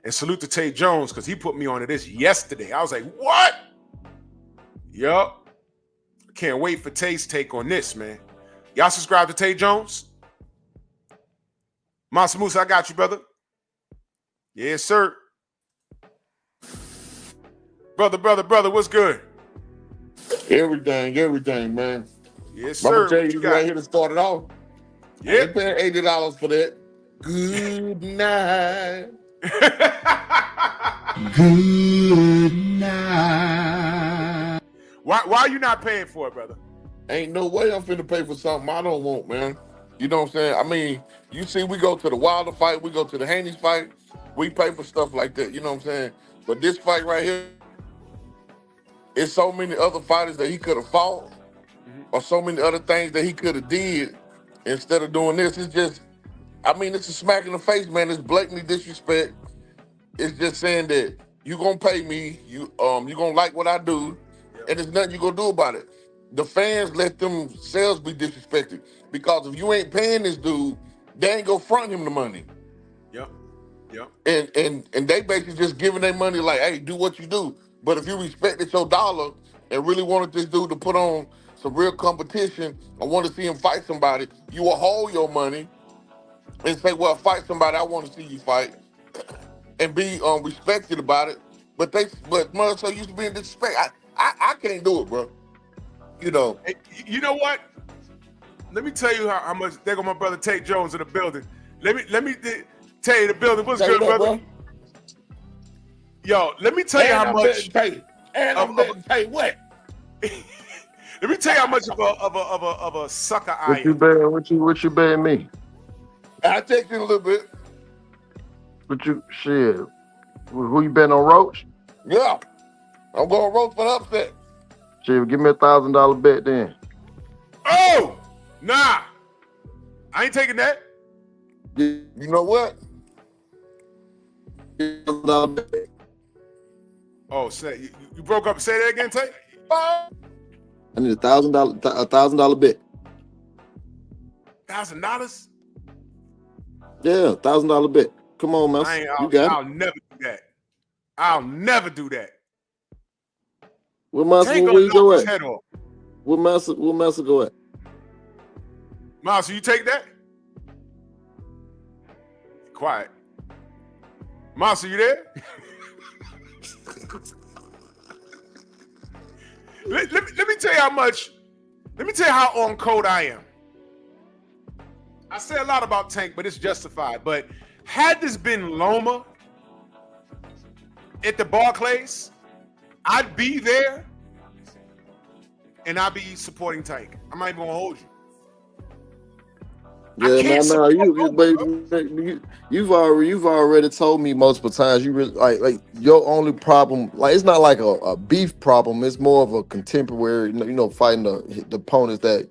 And salute to Tay Jones because he put me onto this yesterday. I was like, what? Yup. Can't wait for Tay's take on this, man. Y'all subscribe to Tay Jones? Monster Moose, I got you, brother. Yes, sir. Brother, what's good? Everything, man. Yes, sir. I'm gonna tell you right here to start it off. Yeah. I ain't paying $80 for that. Good night. Good night. Why are you not paying for it, brother? Ain't no way I'm finna pay for something I don't want, man. You know what I'm saying? I mean, you see, we go to the Wilder fight, we go to the Haney's fight, we pay for stuff like that, you know what I'm saying? But this fight right here, it's so many other fighters that he could have fought, or so many other things that he could have did instead of doing this. It's just, I mean, it's a smack in the face, man. It's blatantly disrespect. It's just saying that you gonna pay me, you gonna like what I do, and there's nothing you gonna do about it. The fans let themselves be disrespected because if you ain't paying this dude, they ain't gonna front him the money. Yep. And they basically just giving their money like, hey, do what you do. But if you respected your dollar and really wanted this dude to put on some real competition or want to see him fight somebody, you will hold your money and say, well, fight somebody I want to see you fight and be respected about it. But mother so used to being disrespect. I can't do it, bro. You know. Hey, you know what? Let me tell you how much there go my brother Tate Jones in the building. Let me tell you the building. What's good, brother? Bro. Yo, let me tell you how much. I'm betting pay what? Let me tell you how much of a sucker I What you am. betting? What you betting me? I take it a little bit. What you shit? Who you betting on, Roach? Yeah. I'm going Roach for the upset. Shit, give me $1,000 bet then. Oh, nah. I ain't taking that. You know what? Oh, say you broke up. Say that again, Tate. I need $1,000 bet. $1,000? Yeah, $1,000 bet. Come on, man. You got I'll it. never do that. I'll never do that. What Master Tank where gonna you knock go his at? head off. What Master go at? Miles, you take that? Quiet. Miles, you there? let me tell you how much. Let me tell you how on code I am. I say a lot about Tank, but it's justified. But had this been Loma at the Barclays, I'd be there and I'd be supporting Tank. I'm not even gonna hold you. Yeah, no. You've already told me multiple times. You really like your only problem. Like it's not like a beef problem. It's more of a contemporary. Fighting the opponents that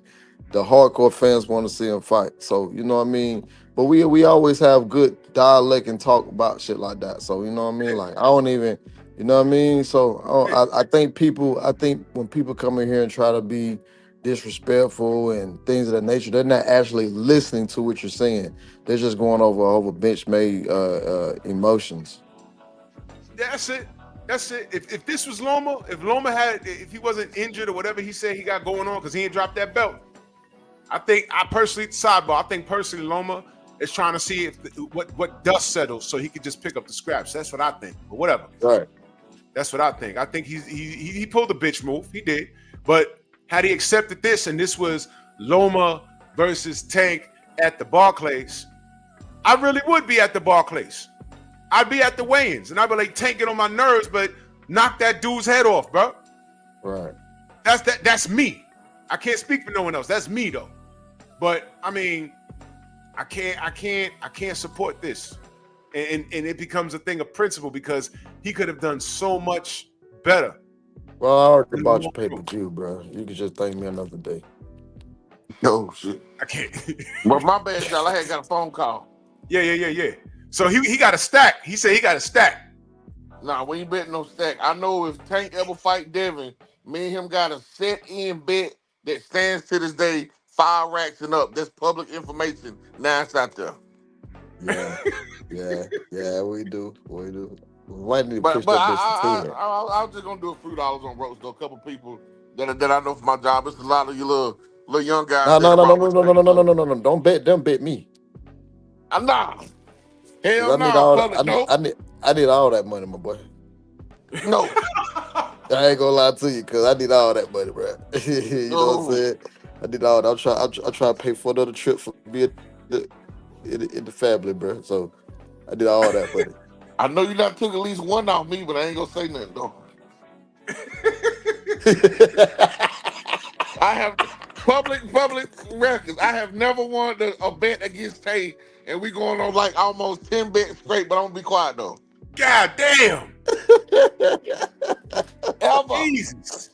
the hardcore fans want to see him fight. So you know what I mean. But we always have good dialect and talk about shit like that. So you know what I mean. Like I don't even. You know what I mean. So I think when people come in here and try to be disrespectful and things of that nature, they're not actually listening to what you're saying. They're just going over bench made emotions. That's it. If this was Loma, if he wasn't injured or whatever he said he got going on because he ain't dropped that belt, I think personally Loma is trying to see if what dust settles so he could just pick up the scraps. That's what I think. But whatever. Right. That's what I think. I think he pulled the bitch move. He did. But had he accepted this and this was Loma versus Tank at the Barclays, I really would be at the Barclays. I'd be at the weigh-ins and I'd be like, Tank, get on my nerves, but knock that dude's head off, bro. Right. That's me. I can't speak for no one else. That's me though. But I mean, I can't support this. And it becomes a thing of principle because he could have done so much better. Well, I already bought your pay-per-view, bro. You can just thank me another day. Oh shit. I can't. But my bad, y'all. I had got a phone call. Yeah. So he got a stack. He said he got a stack. Nah, we ain't betting no stack. I know if Tank ever fight Devin, me and him got a set-in bet that stands to this day, 5 racks and up. That's public information. Now it's out there. Yeah, we do. Why need to But push that bitch to 10? I was just gonna do a few dollars on Roach though. A couple people that I know for my job. It's a lot of you little young guys. No. Don't bet me. Nah. Hell I no. need all Public, nope. I need all that money, my boy. No. I ain't gonna lie to you, cause I need all that money, bro. You know what I'm saying? I need all that. I try to pay for another trip for me in the family, bro. So I did all that money. I know you done took at least one off me, but I ain't gonna say nothing though. I have public records. I have never won a bet against Tay, and we going on like almost 10 bets straight, but I'm gonna be quiet though. God damn. Ever. Jesus.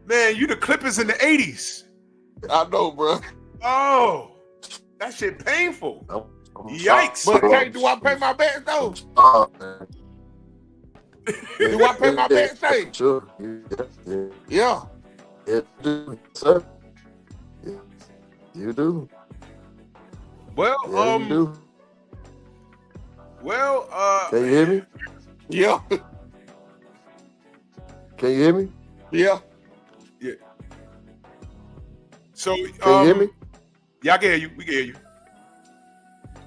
Man, you the Clippers in the 80s. I know, bro. Oh, that shit painful. Yikes. But Tay, do I pay my bets though? Do I pay my bets, Tay? Sure. Yeah. You do, sir. You do. Well, Yeah, you do. Well, Can you hear me? Yeah. Can you hear me? Yeah. Yeah. So, Can you hear me? Yeah, I can hear you. We can hear you.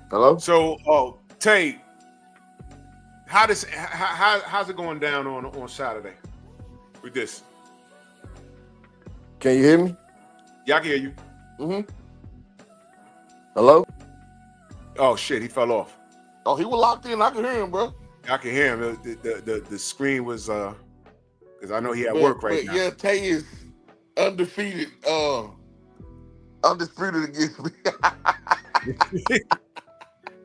Hello? So, Tay, how's it going down on Saturday with this? Can you hear me? Yeah, I can hear you. Mm-hmm. Hello? Oh shit, he fell off. Oh, he was locked in. I can hear him, bro. I can hear him. The screen was because I know he at work right now. Yeah, Tay is undefeated. Undisputed against me.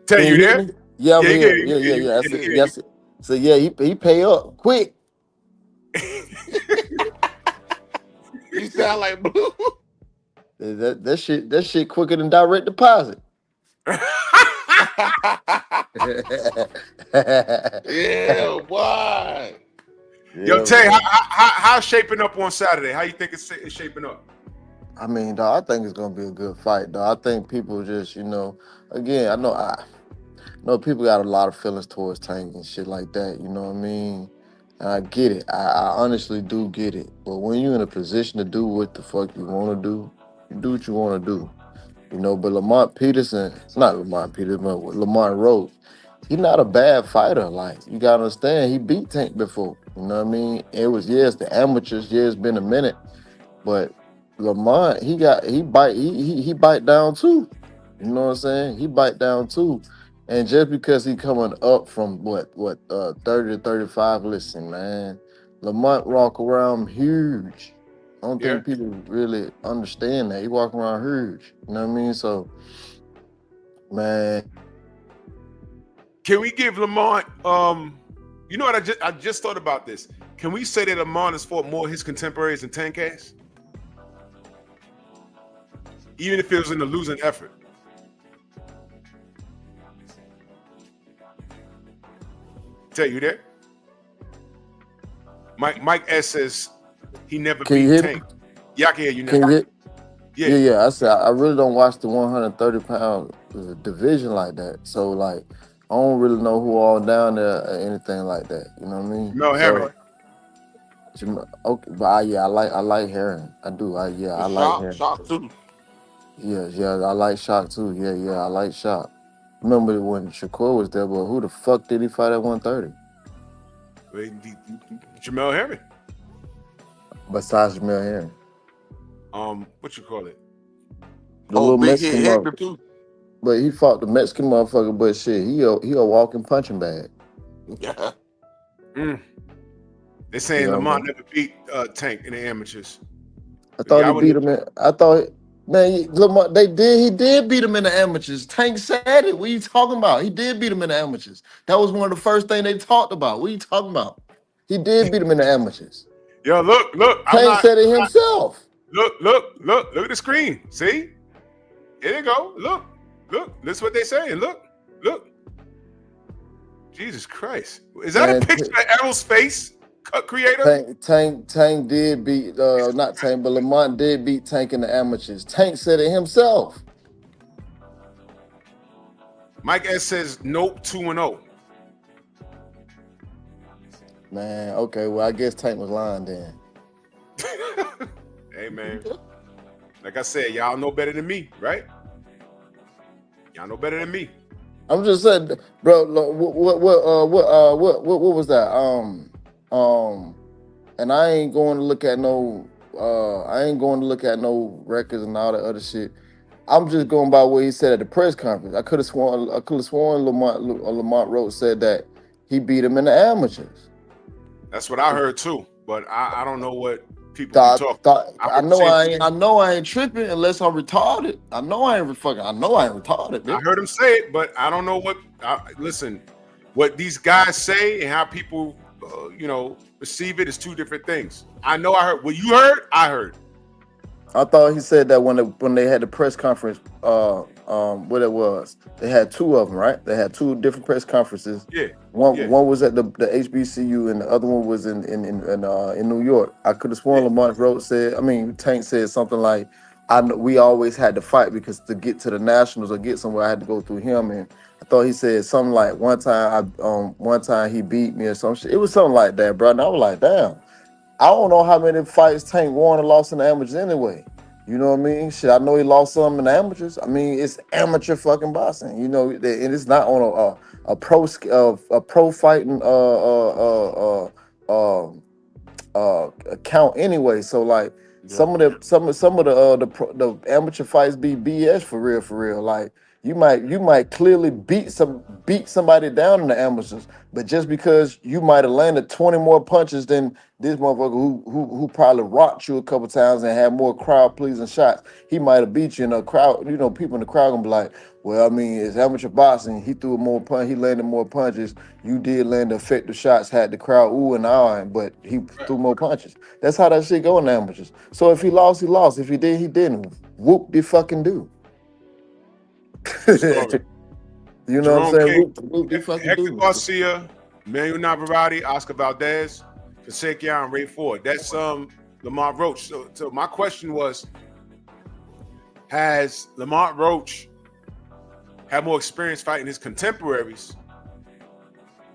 Tay, you there? Yeah, I'm here. Yeah. Yes. So yeah, he pay up quick. You sound like Blue. That shit quicker than direct deposit. Yeah, boy. Yo, Tay, how's shaping up on Saturday? How you think it's shaping up? I mean, dog, I think it's gonna be a good fight, dog. I think people just, again, I know people got a lot of feelings towards Tank and shit like that. You know what I mean? And I get it. I honestly do get it. But when you're in a position to do what the fuck you want to do, you do what you want to do. But Lamont Peterson, not Lamont Peterson, but Lamont Roach, he's not a bad fighter. Like, you gotta understand, he beat Tank before. You know what I mean? It was, yes, the amateurs, yeah, it's been a minute, but Lamont, he bite down too. You know what I'm saying? He bite down too. And just because he coming up from 30 to 35, listen, man, Lamont walk around huge. I don't Yeah. think people really understand that. He walk around huge. You know what I mean? So, man, Can we give Lamont? You know what? I just thought about this. Can we say that Lamont has fought more of his contemporaries than Tank has, even if it was in a losing effort? Tell you that. Mike S says he never can you beat hear me? Tank. Yeah, I can hear you Can now. you hear? Yeah. Yeah. I said I really don't watch the 130-pound division like that. So like, I don't really know who all down there or anything like that. You know what I mean? Mel Herring. Okay, but I like Heron. I do. I like Heron. Shock too. Yeah, I like Shock too. Yeah, I like Shock. Remember when Shakur was there, but who the fuck did he fight at 130? Jamel Herring. Besides Jamel Heron. What you call it? The Oh, little big hit Mexican Hector motherfucker. too. But he fought the Mexican motherfucker, but shit, he a walking punching bag. Yeah. They're You saying know what I Lamont mean? never beat Tank in the amateurs. I thought Yeah, I he beat wouldn't. him in. I thought, man, Lamar, he did beat him in the amateurs. Tank said it. What are you talking about? He did beat him in the amateurs. That was one of the first things they talked about. What are you talking about? He did beat him in the amateurs. Yo, look. I'm Tank not. said it himself. Look at the screen. See? Here they go. Look. This is what they're saying. Look. Jesus Christ. Is that Man, a picture of Errol's face, creator? Tank did beat, not Tank, but Lamont did beat Tank in the amateurs. Tank said it himself. Mike S says nope, 2-0. Man, okay, well, I guess Tank was lying then. Hey man. Like I said, y'all know better than me, right? Y'all know better than me. I'm just saying, bro. What was that? And I ain't going to look at no. I ain't going to look at no records and all that other shit. I'm just going by what he said at the press conference. I could have sworn Lamont Roach said that he beat him in the amateurs. That's what I heard too, but I don't know what people be talking. I know I ain't tripping unless I'm retarded. I know I ain't retarded. I Bitch. heard him say it, but I don't know what. Listen, what these guys say and how people, receive it is two different things. I know I heard what you heard. I heard. I thought he said that when they had the press conference, what it was, they had two of them, right? They had two different press conferences. Yeah. One was at the HBCU and the other one was in New York. I could have sworn Lamont Roach Tank said something like, "I know we always had to fight because to get to the nationals or get somewhere, I had to go through him." And I thought he said something like, one time he beat me or some shit. It was something like that, bro. And I was like, damn. I don't know how many fights Tank won or lost in the amateurs anyway. You know what I mean? Shit, I know he lost some in the amateurs. I mean, it's amateur fucking boxing. And it's not on a pro fighting account anyway. So like some of the amateur fights be BS for real. Like you might clearly beat somebody down in the amateurs, but just because you might have landed 20 more punches than this motherfucker who probably rocked you a couple times and had more crowd pleasing shots, he might have beat you in a crowd. People in the crowd gonna be like, well, I mean, it's amateur boxing. He threw more punch. He landed more punches. You did land the effective shots. Had the crowd ooh and ahhing, but he threw more punches. That's how that shit go in the amateurs. So if he lost, he lost. If he did, he didn't. Whoop de fucking do. Story. You know Jerome what I'm saying? King, Whoop de fucking Hector do. Garcia, Manuel Navarrete, Oscar Valdez, Kasekian, Ray Ford. That's Lamont Roach. So my question was, has Lamont Roach had more experience fighting his contemporaries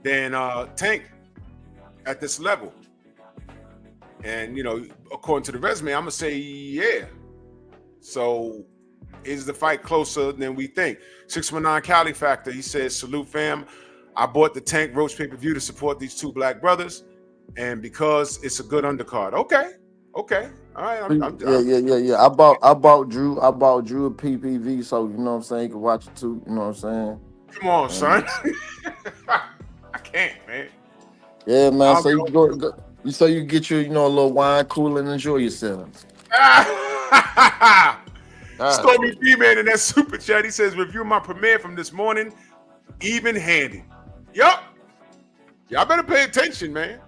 than Tank at this level? And, you know, according to the resume, I'm going to say yeah. So is the fight closer than we think? 619 Cali Factor, he says, salute fam. I bought the Tank Roach pay-per-view to support these two black brothers, and because it's a good undercard. Okay. All right. Yeah. I bought Drew a PPV, so you know what I'm saying. You can watch it too. You know what I'm saying. Come on, son. I can't, man. Yeah, man. So you go. So you get your, you know, a little wine cooler and enjoy yourself. Stormy B man in that super chat, he says, review my premiere from this morning, even-handed. Yup. Y'all better pay attention, man.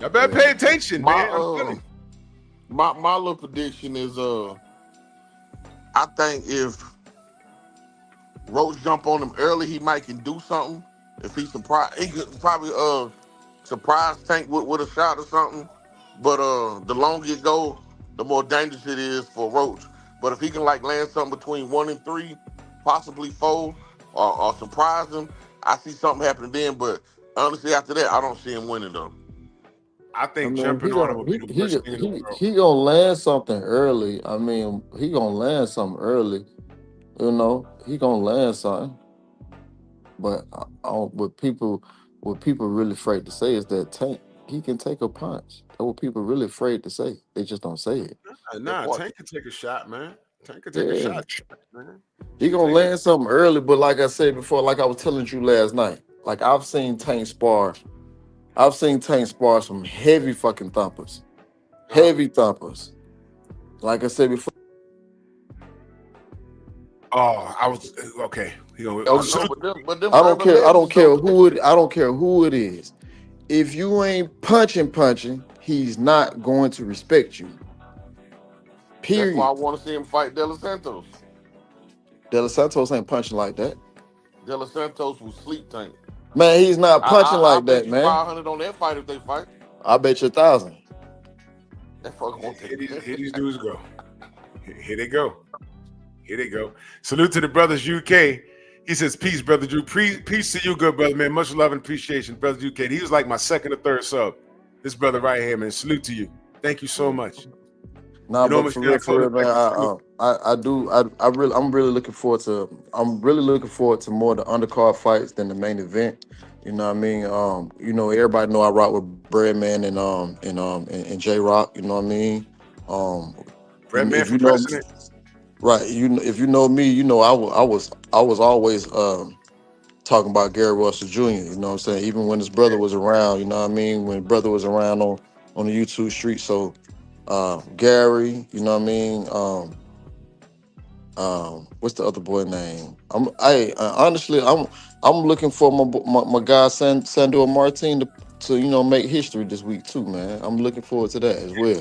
Y'all better pay attention, man. My little prediction is I think if Roach jump on him early, he might can do something. If he surprise, he could probably surprise Tank with a shot or something. But the longer it go, the more dangerous it is for Roach. But if he can like land something between 1 and 3, possibly 4, or surprise him, I see something happening then. But honestly, after that, I don't see him winning though. I think jumping on him would be the worst thing in the world. He gonna land something early. I mean, he gonna land something early. You know, he gonna land something. But what people really afraid to say is that Tank, he can take a punch. That's what people really afraid to say. They just don't say it. Nah, Tank can take a shot, man. Tank can take a shot, man. He gonna land something early, but like I said before, like I was telling you last night, like I've seen Tank spar some heavy fucking thumpers. Heavy thumpers. Like I said before. Oh, I was okay. I don't care who it is. If you ain't punching, he's not going to respect you. Period. That's why I want to see him fight De Los Santos. De Los Santos ain't punching like that. De Los Santos will sleep Tank. Man, he's not punching like that, bet man. 500 on that fight if they fight. I bet you 1,000. That fucker won't take Here these dudes go. Here they go. Salute to the brothers UK. He says, peace, brother Drew. Peace to you, good brother, man. Much love and appreciation, brother UK. He was like my second or third sub. This brother right here, man. Salute to you. Thank you so much. Nah, but for real, man. I'm really looking forward to more of the undercard fights than the main event. You know what I mean? You know, everybody know I rock with Breadman and J Rock. You know what I mean? Breadman for president. Right. If you know me, you know I was always talking about Gary Russell Jr. You know what I'm saying? Even when his brother was around, you know what I mean? When brother was around on the YouTube street. So Gary, you know what I mean? What's the other boy name? Honestly, I'm looking for my guy Sandor Martin to you know make history this week too, man. I'm looking forward to that as well.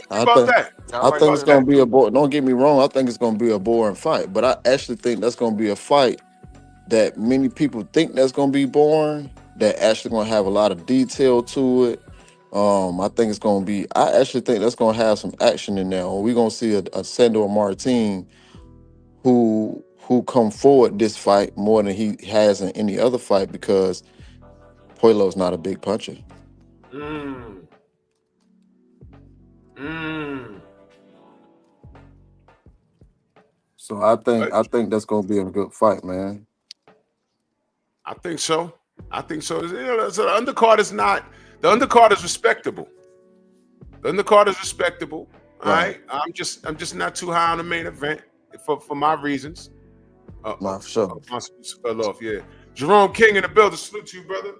I think it's gonna be a boring. Don't get me wrong. I think it's gonna be a boring fight, but I actually think that's gonna be a fight that many people think that's gonna be boring. That actually gonna have a lot of detail to it. I actually think that's gonna have some action in there. We're gonna see a Sandor Martin who come forward this fight more than he has in any other fight because Poilo's not a big puncher. So I think that's gonna be a good fight, man. I think so. You know, so the undercard is respectable. All right. I'm just not too high on the main event for my reasons. For sure. Fell off, yeah. Jerome King in the building. Salute to you, brother.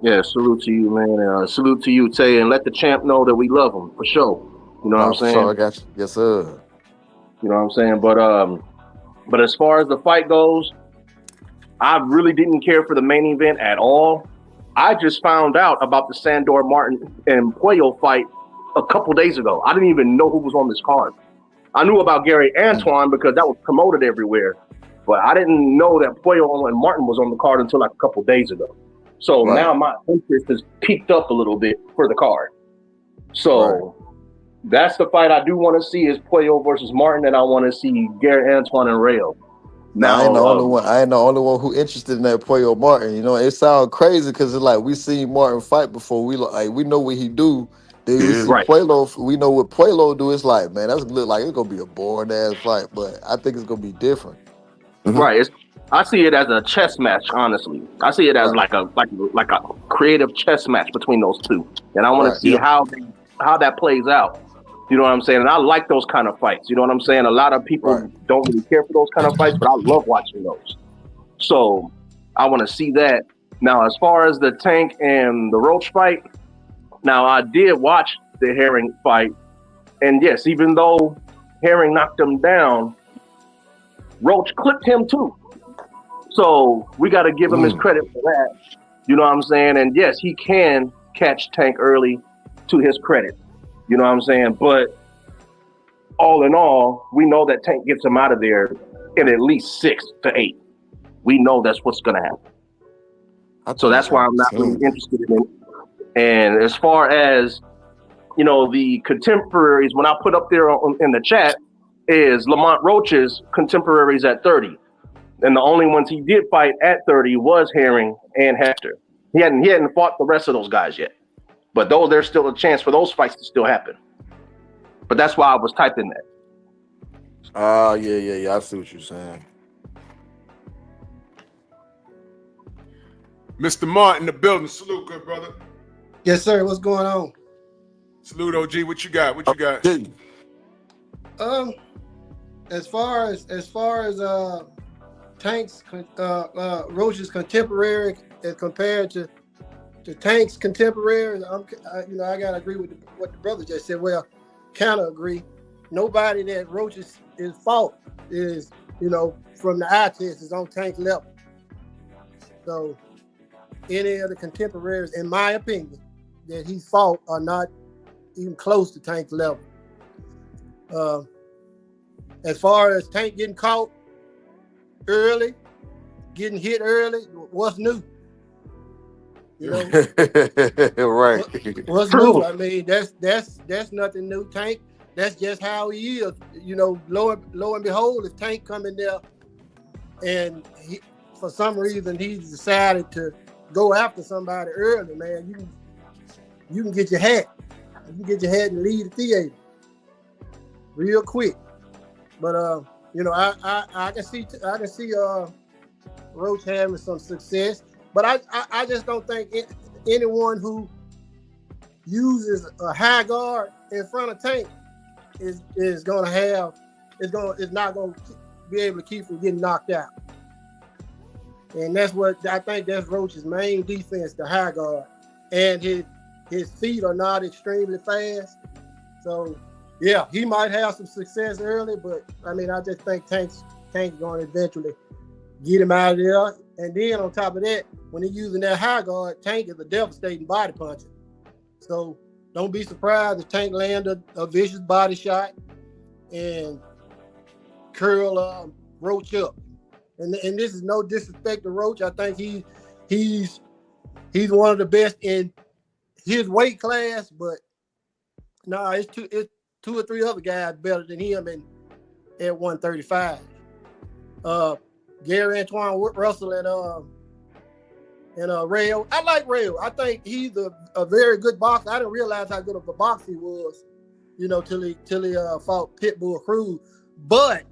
Yeah, salute to you, man. Salute to you, Tay, and let the champ know that we love him for sure. You know what I'm saying? Sure, I got you. Yes, sir. You know what I'm saying? But as far as the fight goes, I really didn't care for the main event at all. I just found out about the Sandor Martin and Puello fight a couple days ago. I didn't even know who was on this card. I knew about Gary Antoine because that was promoted everywhere, but I didn't know that Puello and Martin was on the card until like a couple days ago. So now my interest has peaked up a little bit for the card. So That's the fight I do want to see is Puello versus Martin, and I want to see Gary Antoine and Rayo. No, I ain't Now, the only one. I ain't the only one who interested in that Puello Martin. You know, it sounds crazy because it's like we seen Martin fight before. We know what he do. Then we Yeah. see right, Puello. We know what Puello do. It's like, man, that's look like it's gonna be a boring ass fight, but I think it's gonna be different. Mhm. right. I see it as a chess match. Honestly, I see it as Right, like a creative chess match between those two, and I want to right, see Yep. how that plays out. You know what I'm saying? And I like those kind of fights. You know what I'm saying? A lot of right. people don't really care for those kind of fights, but I love watching those. So I want to see that. Now, as far as the Tank and the Roach fight, now I did watch the Herring fight, and yes, even though Herring knocked him down, Roach clipped him too. So we got to give him his Mm. credit for that. You know what I'm saying? And yes, he can catch Tank early to his credit. You know what I'm saying? But all in all, we know that Tank gets him out of there in at least 6 to 8. We know that's what's going to happen. I So think it's that's why gonna I'm be not really 10. interested in it. And as far as the contemporaries, when I put up there in the chat, is Lamont Roach's contemporaries at 30, and the only ones he did fight at 30 was Herring and Hector. He hadn't fought the rest of those guys yet, but there's still a chance for those fights to still happen. But that's why I was typing that. Yeah. I see what you're saying. Mr. Martin, the building. Salute, good brother. Yes, sir. What's going on? Salute, OG. What you got? What you got? Yeah. As far as Tank's Roach's contemporary as compared to Tank's contemporaries, I gotta agree with what the brother just said. Well, kind of agree. Nobody that Roach is fought is from the eye test is on Tank level. So any of the contemporaries, in my opinion, that he fought are not even close to Tank level. As far as Tank getting caught early, getting hit early, what's new? Right. What's True. new? I mean, that's nothing new. Tank, that's just how he is. Lo and behold, if Tank come in there and for some reason he's decided to go after somebody early, man, you can get your hat. You can get your hat and leave the theater real quick. But I can see Roach having some success. But I just don't think anyone who uses a high guard in front of Tank is not going to be able to keep from getting knocked out. And that's what I think that's Roach's main defense, the high guard. And his feet are not extremely fast. So yeah, he might have some success early, but I mean, I just think Tank's going to eventually get him out of there. And then on top of that, when he's using that high guard, Tank is a devastating body puncher. So don't be surprised if Tank land a vicious body shot and curl Roach up. And this is no disrespect to Roach. I think he's one of the best in his weight class, but it's two or three other guys better than him at 135. Gary Antoine Russell and Rayo. I like Rayo. I think he's a very good boxer. I didn't realize how good of a boxer he was, till he fought Pitbull Cruz. But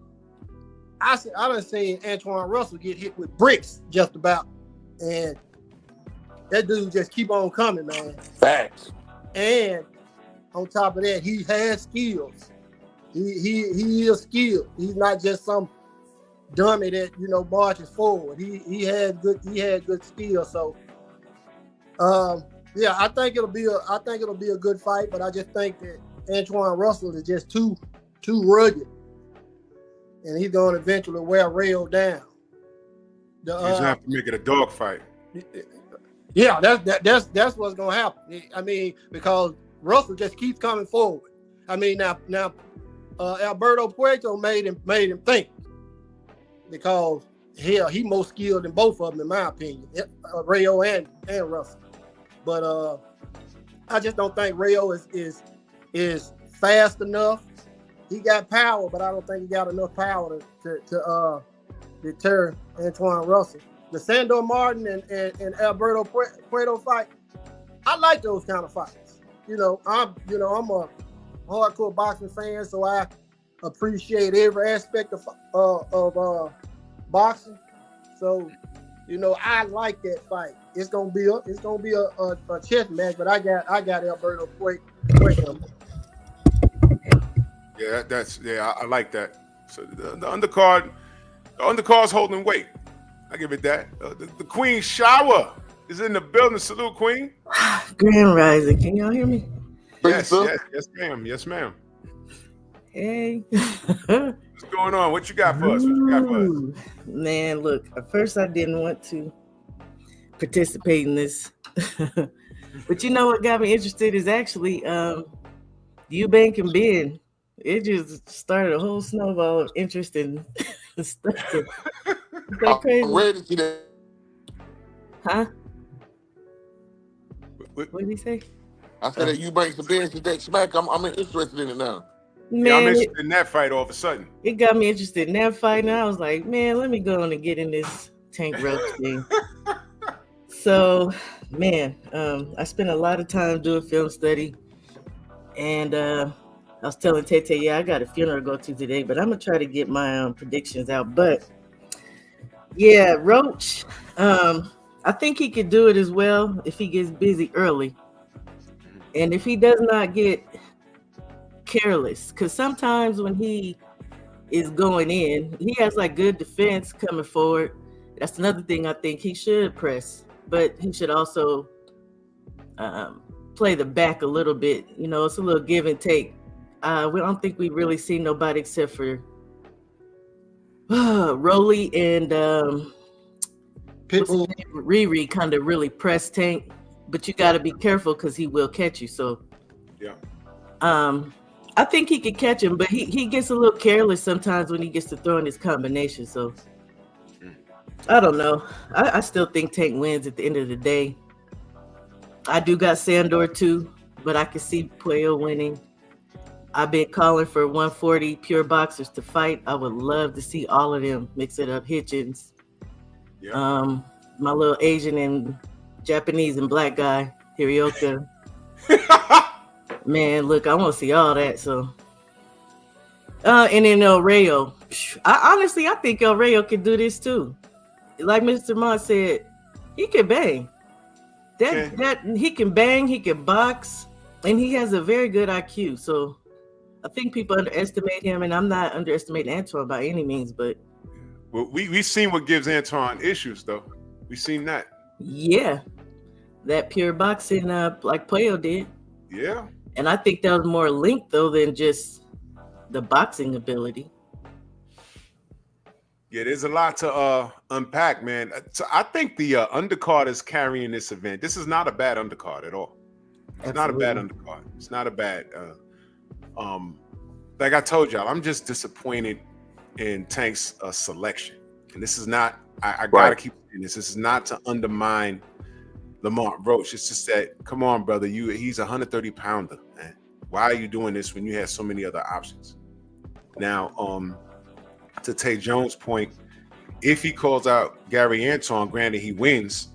I done seen Antoine Russell get hit with bricks just about, and that dude just keep on coming, man. Facts. And on top of that, he has skills. He is skilled. He's not just some dummy that marches forward. He had good skills. So I think it'll be a good fight, but I just think that Antoine Russell is just too rugged, and he's going to eventually wear Rayo down. He's gonna have to make it a dog fight. Yeah, that's what's gonna happen. I mean, because Russell just keeps coming forward. I mean, now Alberto Puerto made him think, because he more skilled than both of them in my opinion, Rayo and Russell. But I just don't think Rayo is fast enough. He got power, but I don't think he got enough power to deter Antoine Russell. The Sandor Martin and Alberto Puerto fight, I like those kind of fights. I'm a hardcore boxing fan, so I appreciate every aspect of boxing. So, I like that fight. It's gonna be a chess match, but I got Alberto Puerto. Yeah, I like that. So the undercard's holding weight. I give it that. The Queen Shower is in the building. Salute, Queen. Grand Rising. Can y'all hear me? Yes, ma'am. Yes, ma'am. Hey. What's going on? What you got for us? Man, look, at first I didn't want to participate in this. But you know what got me interested is actually Eubank and Ben. It just started a whole snowball of interest in stuff. Is that crazy? I'm ready to see that. Huh? What did he say? I said that Eubanks and Ben to that smack. I'm interested in it now. Man, yeah, I'm interested in that fight all of a sudden. It got me interested in that fight, and I was like, man, let me go on and get in this Tank Roach thing. So, man, I spent a lot of time doing film study, and I was telling Tete, yeah, I got a funeral to go to today, but I'm gonna try to get my predictions out. But yeah, Roach, I think he could do it as well if he gets busy early, and if he does not get careless, because sometimes when he is going in, he has like good defense coming forward. That's another thing I think he should press, but he should also play the back a little bit. It's a little give and take. We don't think we really see nobody except for Rolly and Riri kind of really press Tank, but you got to be careful because he will catch you. So yeah, I think he could catch him, but he gets a little careless sometimes when he gets to throwing his combination. So I don't know. I still think Tank wins at the end of the day. I do got Sandor too, but I can see Puello winning. I've been calling for 140 pure boxers to fight. I would love to see all of them mix it up. Hitchens, my little Asian and Japanese and black guy, Hirioka. Man, look, I want to see all that. So, and then El Rayo. I think El Rayo can do this too. Like Mr. Mott said, he can bang. That he can bang, he can box, and he has a very good IQ. So I think people underestimate him, and I'm not underestimating Antoine by any means, but well, we've seen what gives Antoine issues, though. We've seen that. Yeah, that pure boxing, like Puello did. Yeah, and I think that was more linked though than just the boxing ability. Yeah, there's a lot to unpack, man. So I think the undercard is carrying this event. This is not a bad undercard at all. It's not a bad undercard. It's not a bad. Like I told y'all, I'm just disappointed in Tank's selection. And this is not. I gotta keep saying this. This is not to undermine Lamont Roach. It's just that, come on, brother. He's a 130 pounder, man. Why are you doing this when you have so many other options? Now, to Tay Jones' point, if he calls out Gary Antoine, granted he wins,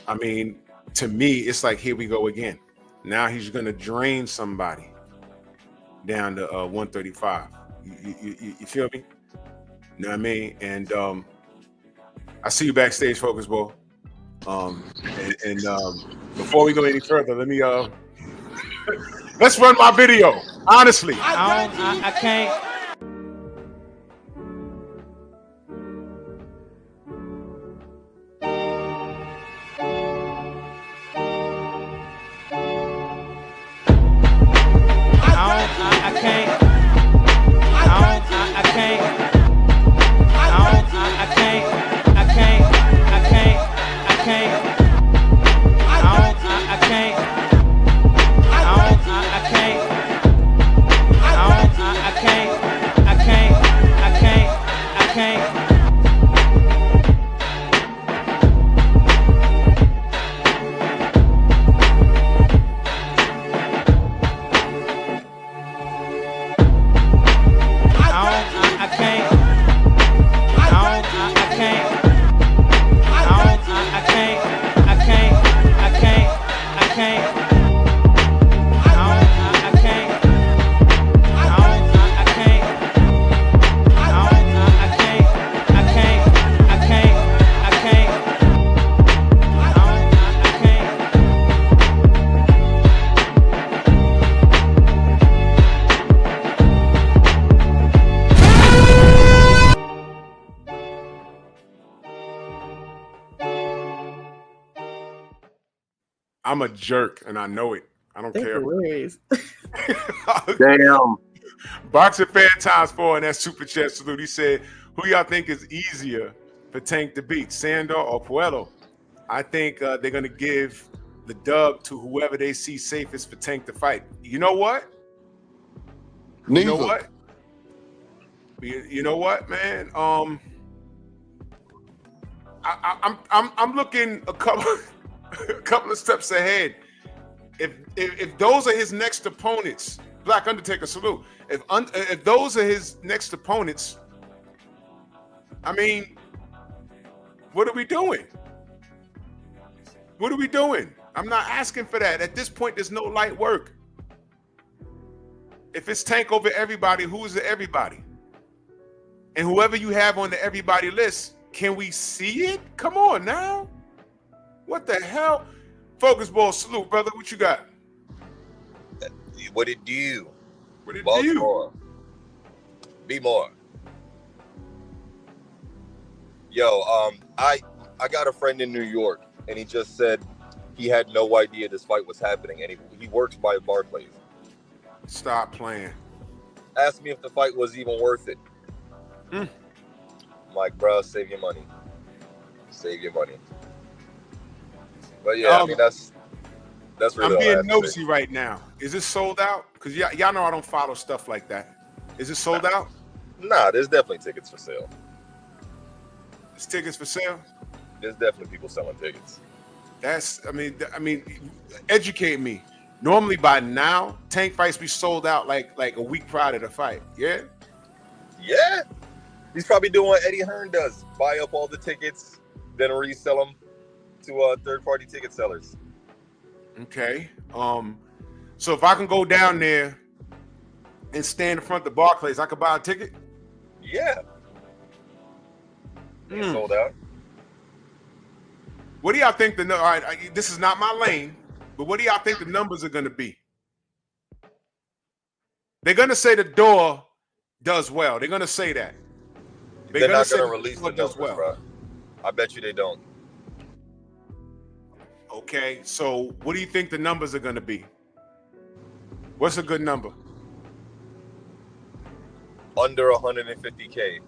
I mean, to me, it's like, here we go again. Now he's going to drain somebody down to 135. You feel me? You know what I mean? And I see you backstage, Focus Ball. And before we go any further, let me let's run my video. Honestly, I can't. I can't. I'm a jerk, and I know it. I don't That's care. hilarious. Damn. Boxing Fan Times 4 and that super chat salute. He said, who y'all think is easier for Tank to beat, Sandor or Puello? I think they're going to give the dub to whoever they see safest for Tank to fight. You know what? Neither. You know what? You know what, man? I'm looking a couple of steps ahead. If those are his next opponents, Black Undertaker salute. If those are his next opponents, I mean, what are we doing? What are we doing? I'm not asking for that. At this point, there's no light work. If it's Tank over everybody, who is the everybody? And whoever you have on the everybody list, can we see it? Come on now. What the hell? Focus Ball salute, brother. What you got? What it do? What it Baltimore. Be more. Yo, I got a friend in New York, and he just said he had no idea this fight was happening, and he works by Barclays. Stop playing. Asked me if the fight was even worth it. I'm like, bro, save your money. Save your money. But yeah, I mean that's really. I'm being nosy right now. Is it sold out? Because y'all know I don't follow stuff like that. Is it sold out? Nah, there's definitely tickets for sale. There's tickets for sale? There's definitely people selling tickets. I mean, educate me. Normally by now, Tank fights be sold out like a week prior to the fight. Yeah? Yeah. He's probably doing what Eddie Hearn does. Buy up all the tickets, then resell them to third-party ticket sellers. Okay. So if I can go down there and stand in front of the Barclays, I could buy a ticket? Yeah. It's sold out. What do y'all think all right, this is not my lane, but what do y'all think the numbers are going to be? They're going to say the door does well. They're going to say that. They're not going to release the numbers, bro. I bet you they don't. Okay, so what do you think the numbers are going to be? What's a good number? Under 150K.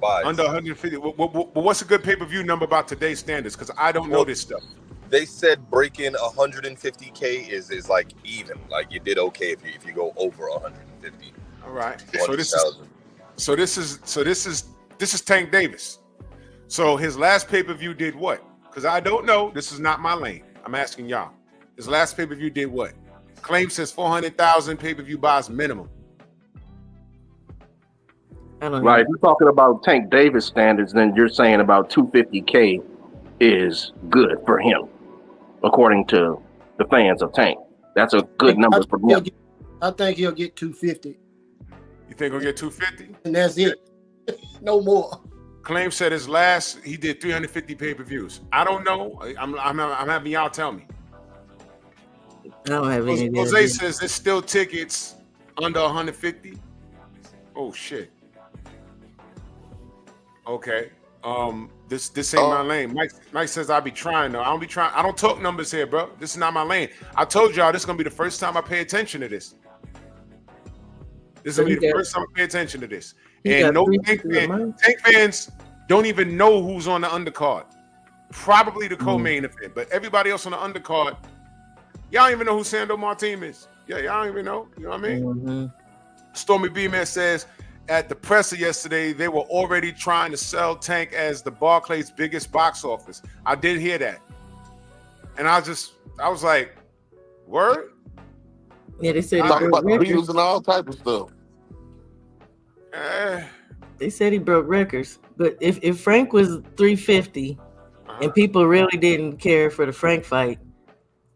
Buys. Under 150. What's a good pay-per-view number about today's standards? Because I don't know this stuff. They said breaking 150K is like even. Like you did okay if you go over 150. All right. So this is Tank Davis. So his last pay-per-view did what? Because I don't know. This is not my lane. I'm asking y'all. His last pay-per-view did what? Claim says 400,000 pay-per-view buys minimum. Right. If you're talking about Tank Davis standards, then you're saying about 250K is good for him, according to the fans of Tank. That's a good number for him. I think he'll get 250. You think he'll get 250? And that's it. No more. Claim said he did 350 pay-per-views. I don't know. I'm having y'all tell me. I don't have any. Jose says there's still tickets under 150. Oh shit. Okay. This ain't my lane. Mike says I be trying though. I don't be trying. I don't talk numbers here, bro. This is not my lane. I told y'all this is gonna be the first time I pay attention to this. This is gonna be the first time I pay attention to this. And no Tank fans don't even know who's on the undercard. Probably the co-main event, but everybody else on the undercard, y'all don't even know who Sandor Martin is. Yeah, y'all don't even know. You know what I mean? Mm-hmm. Stormy B-Man says at the presser yesterday, they were already trying to sell Tank as the Barclays' biggest box office. I did hear that. And I was like, word? Yeah, they said talking about the Beatles and all type of stuff. They said he broke records. But if Frank was 350 and people really didn't care for the Frank fight,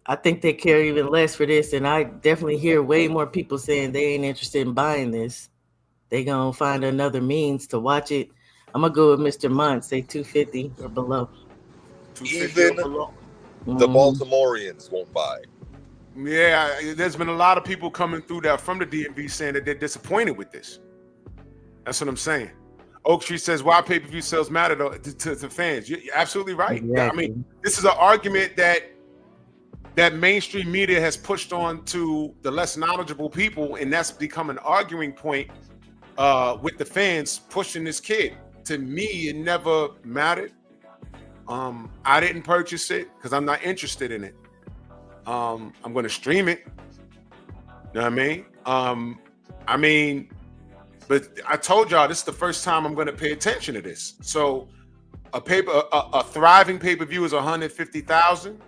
I think they care even less for this. And I definitely hear way more people saying they ain't interested in buying this. They gonna find another means to watch it. I'm gonna go with Mr. Mont, say 250 or below. Even the Baltimoreans won't buy. Yeah, there's been a lot of people coming through that from the DMV saying that they're disappointed with this. That's what I'm saying. Oak Tree says, why pay-per-view sales matter to fans? You're absolutely right. Exactly. I mean, this is an argument that that mainstream media has pushed on to the less knowledgeable people, and that's become an arguing point with the fans pushing this kid. To me, it never mattered. I didn't purchase it because I'm not interested in it. I'm going to stream it. You know what I mean? But I told y'all this is the first time I'm going to pay attention to this. So a thriving pay-per-view is 150,000. You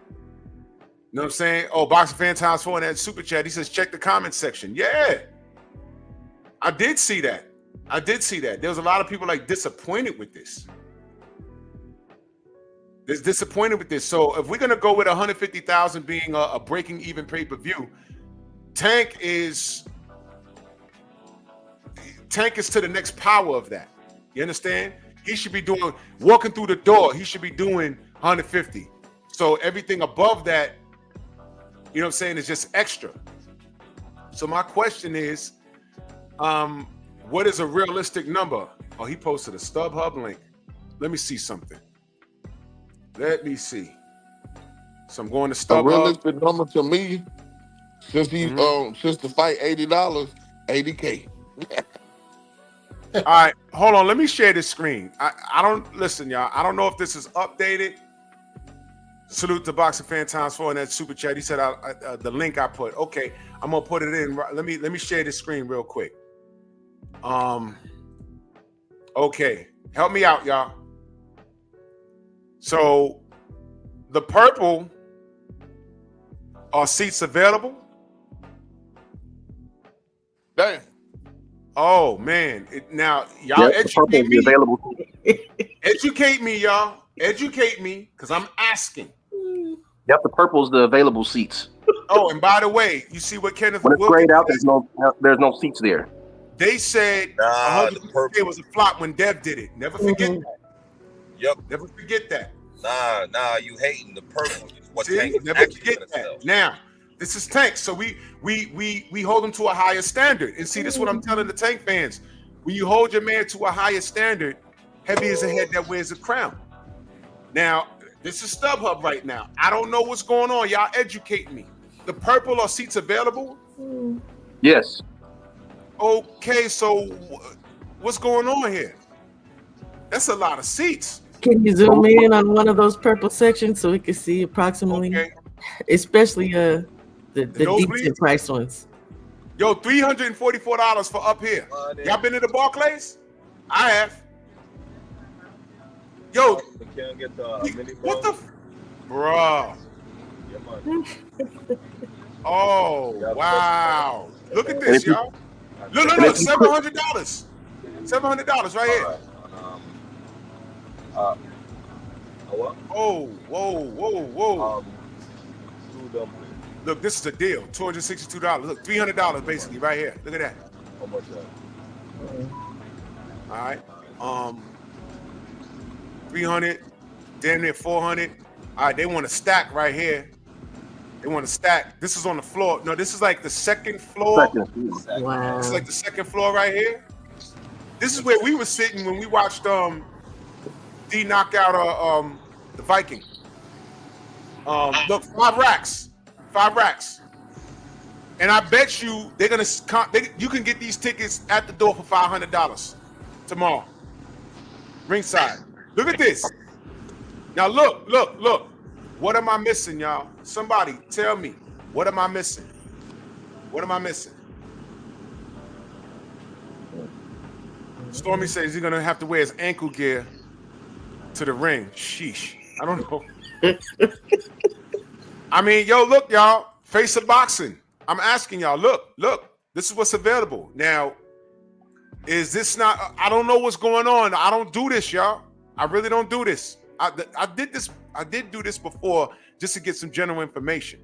know what I'm saying? Oh, Boxing Fan Times 4 in that super chat. He says, check the comment section. Yeah. I did see that. There was a lot of people like disappointed with this. Disappointed with this. So if we're gonna go with 150,000 being a breaking even pay-per-view, Tank is to the next power of that. You understand? He should be walking through the door. He should be doing 150. So everything above that, you know what I'm saying, is just extra. So my question is, what is a realistic number? Oh, he posted a StubHub link. Let me see something. Let me see. So I'm going to StubHub. A realistic number to me, since the fight $80, $80K. All right, hold on. Let me share this screen. I don't listen, y'all. I don't know if this is updated. Salute to Boxing Fan Times 4 in that super chat. He said the link I put. Okay, I'm gonna put it in. Let me share this screen real quick. Okay, help me out, y'all. So the purple are seats available. Damn. Oh man! Now y'all educate me. Available. Educate me, y'all. Educate me, because I'm asking. Yep, the purple's the available seats. Oh, and by the way, you see what Kenneth When it's grayed out, there's no seats there. They said 100% was a flop when Dev did it. Never forget that. Yep. Never forget that. Nah, you hating the purple is what See, Tank is never actually forget gonna that. sell. Now, this is Tank, so we hold him to a higher standard. And see, this is what I'm telling the Tank fans. When you hold your man to a higher standard, heavy is a head that wears a crown. Now, this is StubHub right now. I don't know what's going on. Y'all educate me. The purple are seats available? Yes. Okay, so what's going on here? That's a lot of seats. Can you zoom in on one of those purple sections so we can see approximately, especially the decent price ones? Yo, $344 for up here. Y'all been to the Barclays? I have. Yo, can't get the what the, bruh? Oh wow! Look at this, y'all. Look, $700. $700 right here. What? Oh, whoa. Look, this is a deal. $262. Look, $300 basically right here. Look at that. How much that? All right. 300, damn near 400. All right, they want to stack right here. They want to stack. This is on the floor. No, this is like the second floor. Wow. This is like the second floor right here. This is where we were sitting when we watched D knock out the Viking. Look, 5 racks. And I bet you they're gonna you can get these tickets at the door for $500 tomorrow. Ringside. Look at this. Now look. What am I missing, y'all? Somebody tell me. What am I missing? Stormy says he's gonna have to wear his ankle gear to the ring. Sheesh. I don't know. I mean, yo, look, y'all. Face of boxing. I'm asking y'all, look. This is what's available. Now, is this not, I don't know what's going on. I don't do this, y'all. I really don't do this. I did do this before just to get some general information.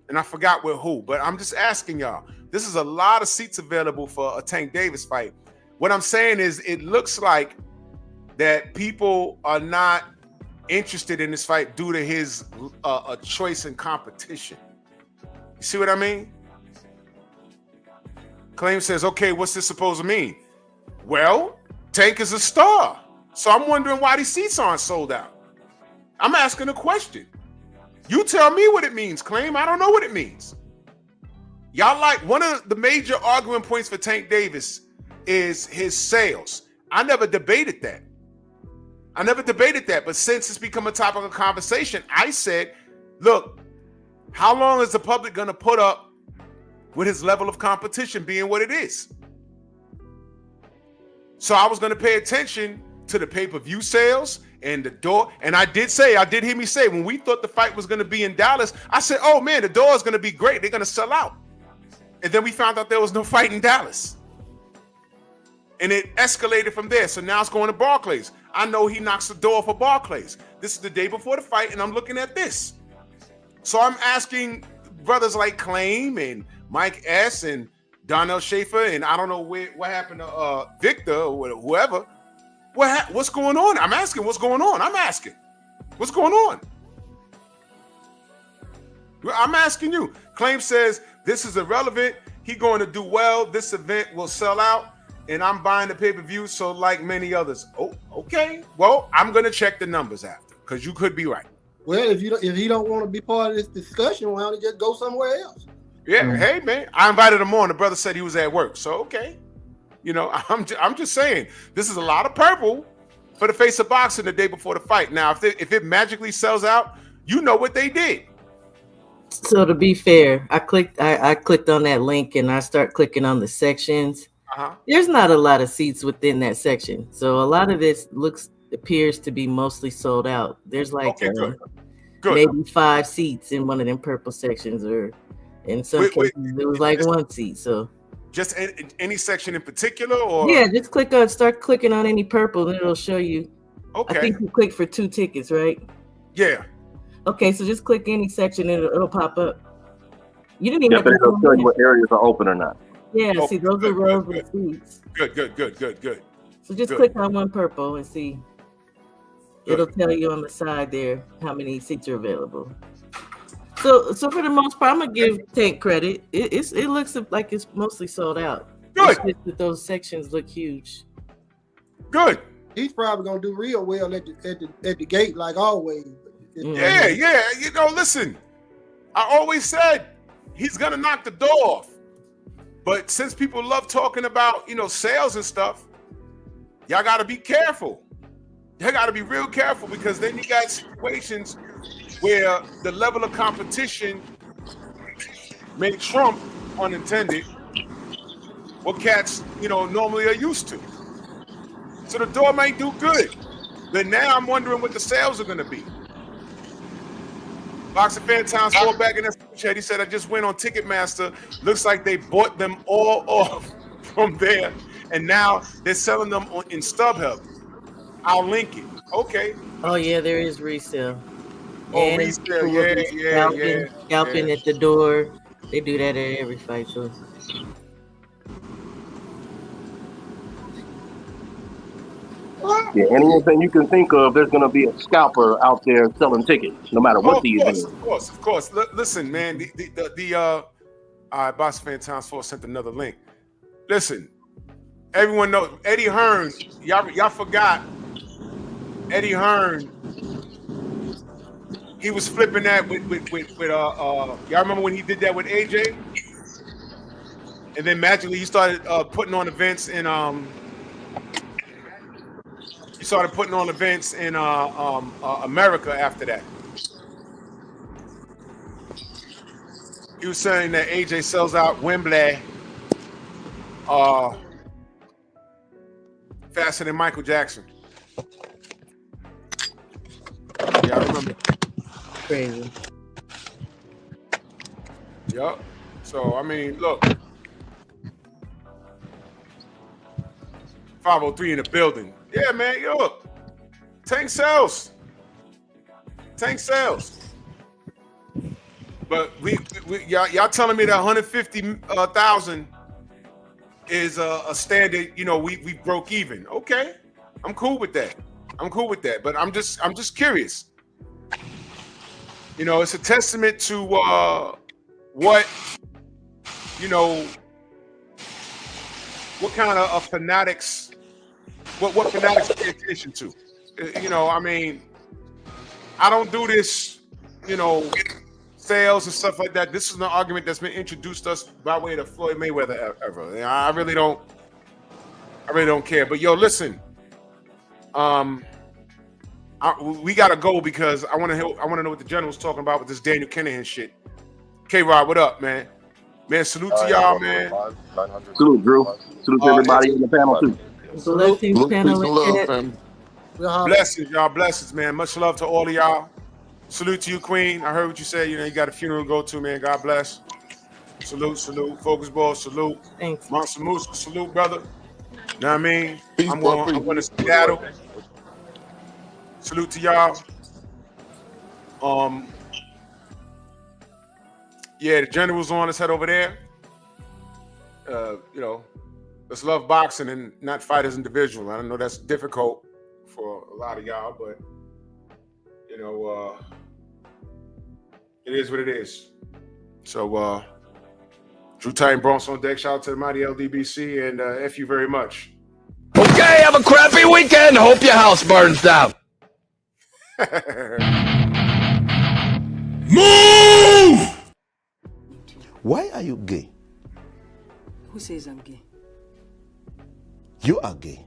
And I forgot with who, but I'm just asking y'all. This is a lot of seats available for a Tank Davis fight. What I'm saying is it looks like that people are not interested in this fight due to his a choice in competition. You see what I mean? Claim says, okay, what's this supposed to mean? Well, Tank is a star. So I'm wondering why these seats aren't sold out. I'm asking a question. You tell me what it means, Claim. I don't know what it means. Y'all like one of the major arguing points for Tank Davis is his sales. I never debated that. But since it's become a topic of conversation, I said, look, how long is the public going to put up with his level of competition being what it is? So I was going to pay attention to the pay-per-view sales and the door. And I did hear me say, when we thought the fight was going to be in Dallas, I said, oh man, the door is going to be great. They're going to sell out. And then we found out there was no fight in Dallas. And it escalated from there. So now it's going to Barclays. I know he knocks the door for Barclays. This is the day before the fight, and I'm looking at this. So I'm asking brothers like Claim and Mike S. and Donnell Schaefer, and I don't know what happened to Victor or whoever. What's going on? I'm asking what's going on. What's going on? I'm asking you. Claim says this is irrelevant. He going to do well. This event will sell out. And I'm buying the pay-per-view, so like many others. Oh, okay. Well, I'm gonna check the numbers after, because you could be right. Well, if he don't want to be part of this discussion, why don't he just go somewhere else? Yeah, Hey man, I invited him on. The brother said he was at work, so okay. You know, I'm just saying this is a lot of purple for the face of boxing the day before the fight. Now, if it magically sells out, you know what they did. So to be fair, I clicked on that link and I start clicking on the sections. There's not a lot of seats within that section, so a lot of this appears to be mostly sold out. There's like good. Maybe 5 seats in one of them purple sections, or in some cases it was like 1 seat. So just any section in particular, or yeah, just start clicking on any purple, and it'll show you. Okay. I think you click for 2 tickets, right? Yeah. Okay, so just click any section and it'll pop up. You didn't even have but to it'll tell you what areas are open or not. Yeah, see, those are rows of seats. Good. So just click on one purple and see. It'll tell you on the side there how many seats are available. So for the most part, I'm gonna give Tank credit. It looks like it's mostly sold out. Good. It's just that those sections look huge. Good. He's probably gonna do real well at the gate, like always. Yeah. You know, listen, I always said he's gonna knock the door off. But since people love talking about, sales and stuff, y'all got to be careful. Y'all got to be real careful, because then you got situations where the level of competition may trump, unintended, what cats, normally are used to. So the door might do good. But now I'm wondering what the sales are going to be. Boxing Fan Times 4 back in that chat. He said, I just went on Ticketmaster. Looks like they bought them all off from there. And now they're selling them in StubHub. I'll link it. Okay. Oh, yeah, there is resale. Oh, resale. Yeah. Scalping at the door. They do that at every fight. So. Yeah, anything you can think of, there's going to be a scalper out there selling tickets, no matter what these do. Of course. Listen, man, Box Fan Times 4 sent another link. Listen, everyone knows Eddie Hearn. Y'all forgot Eddie Hearn. He was flipping that with y'all remember when he did that with AJ? And then magically he started putting on events in America after that. He was saying that AJ sells out Wembley faster than Michael Jackson. Yeah, I remember. Crazy. Yup. So, I mean, look. 503 in the building. Yeah, man, look. Tank sells. But y'all telling me that 150,000 is a standard, we broke even. Okay. I'm cool with that. But I'm just curious. It's a testament to what kind of fanatics, what fanatics pay attention to. I mean, I don't do this you know, sales and stuff like that. This is an argument that's been introduced us by way of Floyd Mayweather ever. And I really don't care. But yo, listen, we gotta go because I want to know what the general's talking about with this Daniel Kinahan shit. K-Rod, what up, man? Man, salute to y'all, man. Salute, Drew. Salute to everybody in the panel too. Blessings, panel Peace and love, fam. Blessings, y'all. Blessings, man. Much love to all of y'all. Salute to you, Queen. I heard what you said. You know, you got a funeral to go to, man. God bless. Salute. Focus Ball, salute. Thanks. Monster Moose, salute, brother. You know what I mean? Peace, I'm bro. going to Seattle. Salute to y'all. Yeah, the general's on. Let's head over there. You know, let's love boxing and not fight as individual. I know that's difficult for a lot of y'all, but you know, it is what it is. So, Drew Titan Bronx on deck. Shout out to the mighty LDBC and F you very much. Okay, have a crappy weekend. Hope your house burns down. Move! Why are you gay? Who says I'm gay? You are gay.